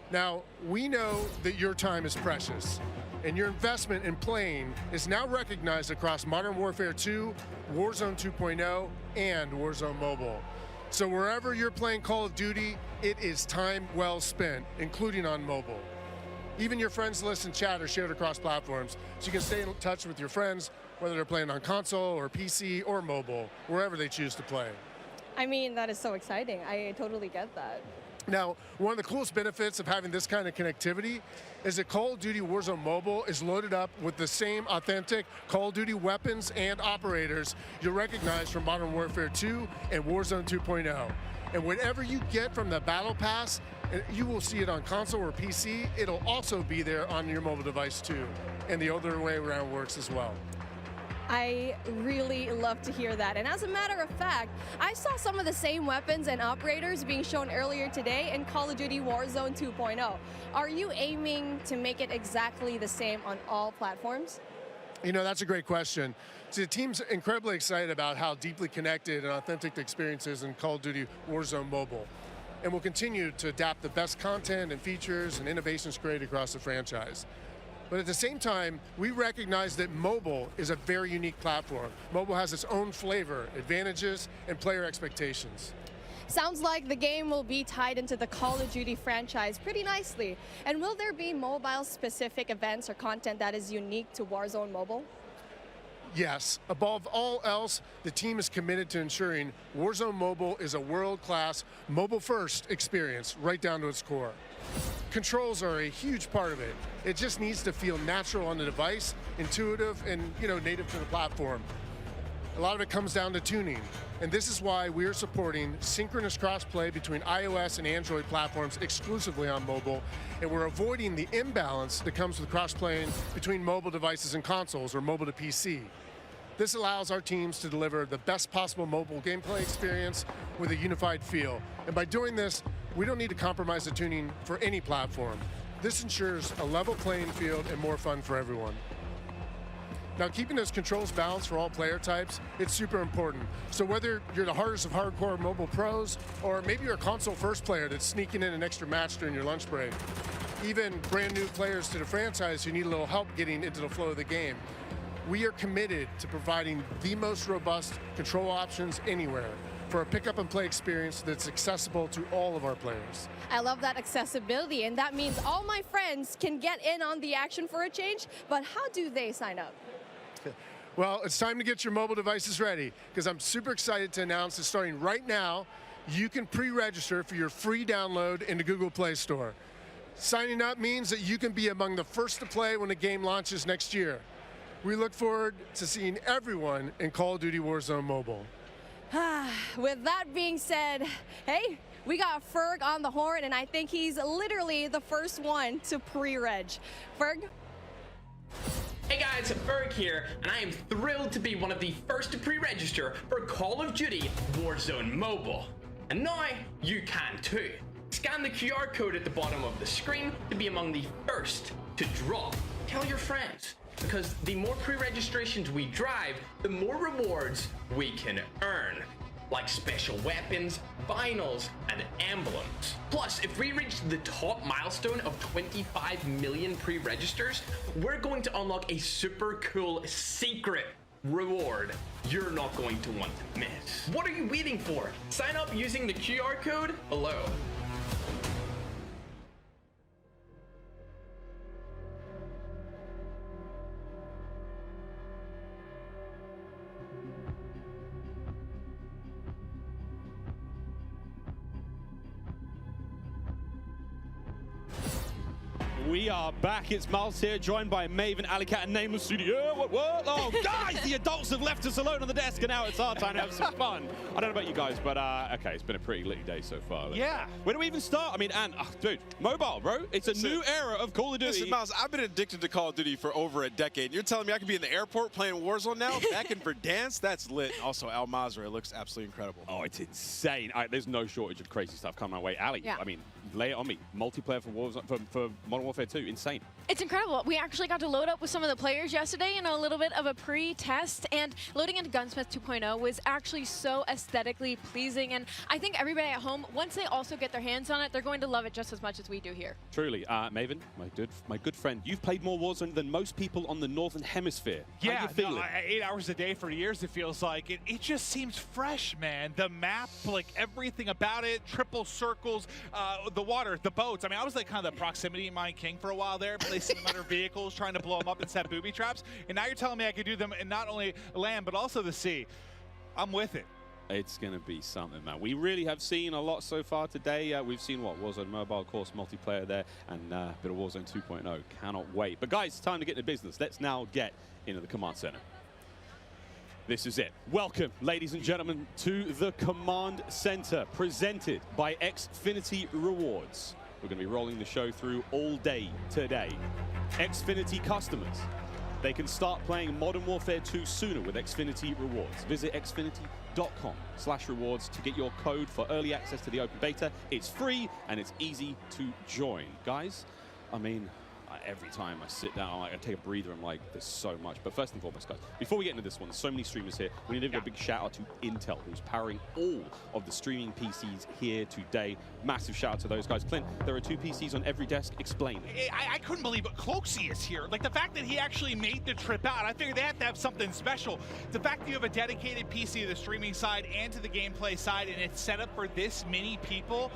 Speaker 4: Now, we know that your time is precious, and your investment in playing is now recognized across Modern Warfare 2, Warzone 2.0, and Warzone Mobile. So wherever you're playing Call of Duty, it is time well spent, including on mobile. Even your friends list and chat are shared across platforms, so you can stay in touch with your friends, whether they're playing on console or PC or mobile, wherever they choose to play.
Speaker 19: I mean, that is so exciting. I totally get that.
Speaker 4: Now, one of the coolest benefits of having this kind of connectivity is that Call of Duty Warzone Mobile is loaded up with the same authentic Call of Duty weapons and operators you'll recognize from Modern Warfare 2 and Warzone 2.0. And whatever you get from the Battle Pass, you will see it on console or PC. It'll also be there on your mobile device too. And the other way around works as well.
Speaker 19: I really love to hear that. And as a matter of fact, I saw some of the same weapons and operators being shown earlier today in Call of Duty Warzone 2.0. Are you aiming to make it exactly the same on all platforms?
Speaker 4: You know, that's a great question. So the team's incredibly excited about how deeply connected and authentic the experience is in Call of Duty Warzone Mobile. And we'll continue to adapt the best content and features and innovations created across the franchise. But at the same time, we recognize that mobile is a very unique platform. Mobile has its own flavor, advantages, and player expectations.
Speaker 19: Sounds like the game will be tied into the Call of Duty franchise pretty nicely. And will there be mobile-specific events or content that is unique to Warzone Mobile?
Speaker 4: Yes. Above all else, the team is committed to ensuring Warzone Mobile is a world-class, mobile-first experience right down to its core. Controls are a huge part of it. It just needs to feel natural on the device, intuitive, and native to the platform. A lot of it comes down to tuning, and this is why we're supporting synchronous crossplay between iOS and Android platforms exclusively on mobile, and we're avoiding the imbalance that comes with crossplaying between mobile devices and consoles, or mobile to PC. This allows our teams to deliver the best possible mobile gameplay experience with a unified feel. And by doing this, we don't need to compromise the tuning for any platform. This ensures a level playing field and more fun for everyone. Now, keeping those controls balanced for all player types, it's super important. So whether you're the hardest of hardcore mobile pros, or maybe you're a console first player that's sneaking in an extra match during your lunch break, even brand new players to the franchise who need a little help getting into the flow of the game, we are committed to providing the most robust control options anywhere for a pick-up and play experience that's accessible to all of our players.
Speaker 19: I love that accessibility, and that means all my friends can get in on the action for a change, but how do they sign up?
Speaker 4: Well, it's time to get your mobile devices ready, because I'm super excited to announce that starting right now, you can pre-register for your free download in the Google Play Store. Signing up means that you can be among the first to play when the game launches next year. We look forward to seeing everyone in Call of Duty Warzone Mobile.
Speaker 19: With that being said, hey, we got Ferg on the horn, and I think he's literally the first one to pre-reg. Ferg?
Speaker 22: Hey guys, Ferg here, and I am thrilled to be one of the first to pre-register for Call of Duty Warzone Mobile. And now, you can too. Scan the QR code at the bottom of the screen to be among the first to drop. Tell your friends, because the more pre-registrations we drive, the more rewards we can earn. like special weapons, vinyls, and emblems. Plus, if we reach the top milestone of 25 million pre-registers, we're going to unlock a super cool secret reward you're not going to want to miss. What are you waiting for? Sign up using the QR code below.
Speaker 9: We are back. It's Miles here, joined by Maven, Alicat, and Nameless Studio. What? Oh, guys, the adults have left us alone on the desk, and now it's our time to have some fun. I don't know about you guys, but okay, it's been a pretty litty day so far.
Speaker 2: Yeah.
Speaker 9: Where do we even start? I mean, dude, mobile, bro. It's a new era of Call of Duty.
Speaker 2: Listen, Miles, I've been addicted to Call of Duty for over a decade. You're telling me I could be in the airport playing Warzone now? Back in Verdansk? That's lit. Also, Al Mazrah looks absolutely incredible.
Speaker 9: Oh, it's insane. There's no shortage of crazy stuff coming my way. Ali,
Speaker 3: Yeah.
Speaker 9: I mean, lay it on me. Multiplayer for Warzone, for Modern Warfare 2, insane.
Speaker 3: It's incredible. We actually got to load up with some of the players yesterday in a little bit of a pre-test, and loading into Gunsmith 2.0 was actually so aesthetically pleasing, and I think everybody at home, once they also get their hands on it, they're going to love it just as much as we do here.
Speaker 9: Truly. Maven, my good friend, you've played more Warzone than most people on the Northern Hemisphere.
Speaker 2: Yeah,
Speaker 9: How you feeling?
Speaker 2: no,
Speaker 23: 8 hours a day for years, it feels like. It just seems fresh, man. The map, like everything about it, triple circles, the water, the boats. I mean, I was like kind of the proximity mine king for a while there, placing them under vehicles, trying to blow them up and set booby traps. And now you're telling me I could do them in not only land, but also the sea. I'm with it.
Speaker 9: It's going to be something, man. We really have seen a lot so far today. We've seen, Warzone Mobile, of course, multiplayer there, and a bit of Warzone 2.0. Cannot wait. But, guys, it's time to get into business. Let's now get into the command center. This is it. Welcome, ladies and gentlemen, to the command center, presented by Xfinity Rewards. We're going to be rolling the show through all day today. Xfinity customers, they can start playing Modern Warfare 2 sooner with Xfinity Rewards. Visit xfinity.com/rewards to get your code for early access to the open beta. It's free and it's easy to join. Guys, I mean, every time I sit down, I take a breather, I'm like, there's so much. But first and foremost, guys, before we get into this one, there's so many streamers here. We need to give a big shout out to Intel, who's powering all of the streaming PCs here today. Massive shout out to those guys. Clint, there are 2 PCs on every desk. Explain.
Speaker 23: I couldn't believe it. Cloaksy is here. Like, the fact that he actually made the trip out, I figured they have to have something special. The fact that you have a dedicated PC to the streaming side and to the gameplay side, and it's set up for this many people.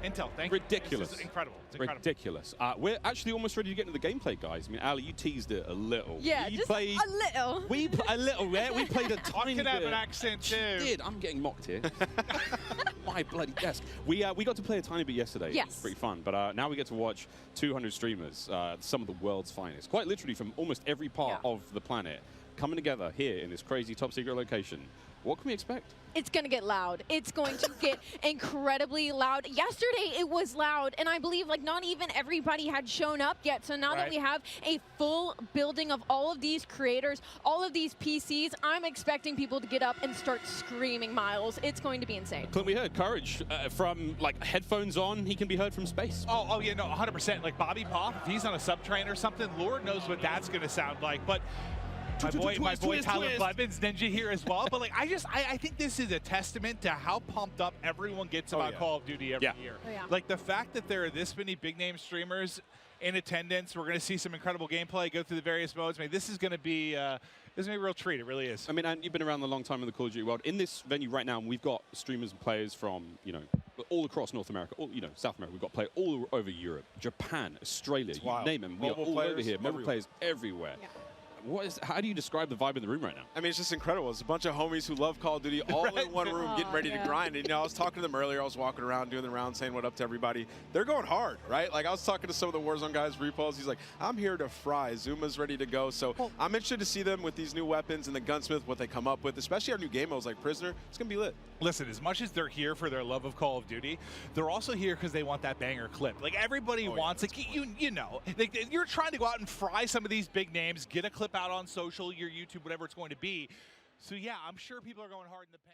Speaker 23: Intel, thank you.
Speaker 9: Ridiculous.
Speaker 23: This is incredible. It's incredible.
Speaker 9: Ridiculous. We're actually almost ready to get into the gameplay, guys. I mean, Ali, you teased it a little.
Speaker 3: Yeah, just a little.
Speaker 9: A little, yeah. We played a tiny bit.
Speaker 23: I can have an accent, too.
Speaker 9: You did. I'm getting mocked here. My bloody desk. We got to play a tiny bit yesterday.
Speaker 3: Yes.
Speaker 9: It was pretty fun. But now we get to watch 200 streamers, some of the world's finest, quite literally from almost every part of the planet, coming together here in this crazy top secret location. What can we expect?
Speaker 3: It's going to get loud. It's going to get incredibly loud. Yesterday it was loud, and I believe like not even everybody had shown up yet. So now that we have a full building of all of these creators, all of these PCs, I'm expecting people to get up and start screaming, Miles. It's going to be insane.
Speaker 9: Clint, we heard Courage from like headphones on. He can be heard from space.
Speaker 23: Oh yeah, no, 100%. Like Bobby Pop, if he's on a subtrain or something, Lord knows what that's going to sound like. But my boy Tyler Blevins Ninja here as well. But like, I think this is a testament to how pumped up everyone gets about Call of Duty every year. Like the fact that there are this many big name streamers in attendance, we're going to see some incredible gameplay, go through the various modes. I mean, this is going to be a real treat. It really is.
Speaker 9: I mean, and you've been around a long time in the Call of Duty world. In this venue right now, we've got streamers and players from, all across North America, South America. We've got players all over Europe, Japan, Australia, you name them. We are all over here. Mobile players everywhere. Yeah. How do you describe the vibe in the room right now?
Speaker 2: I mean, it's just incredible. It's a bunch of homies who love Call of Duty all in one room getting ready to grind. And, I was talking to them earlier. I was walking around doing the round saying what up to everybody. They're going hard, right? Like, I was talking to some of the Warzone guys, Repos. He's like, I'm here to fry. Zuma's ready to go. So I'm interested to see them with these new weapons and the Gunsmith, what they come up with, especially our new game modes like Prisoner. It's going to be lit.
Speaker 23: Listen, as much as they're here for their love of Call of Duty, they're also here because they want that banger clip. Like, everybody wants, like, like, you're trying to go out and fry some of these big names, get a clip out on social, your YouTube, whatever it's going to be. So, yeah, I'm sure people are going hard in the paint.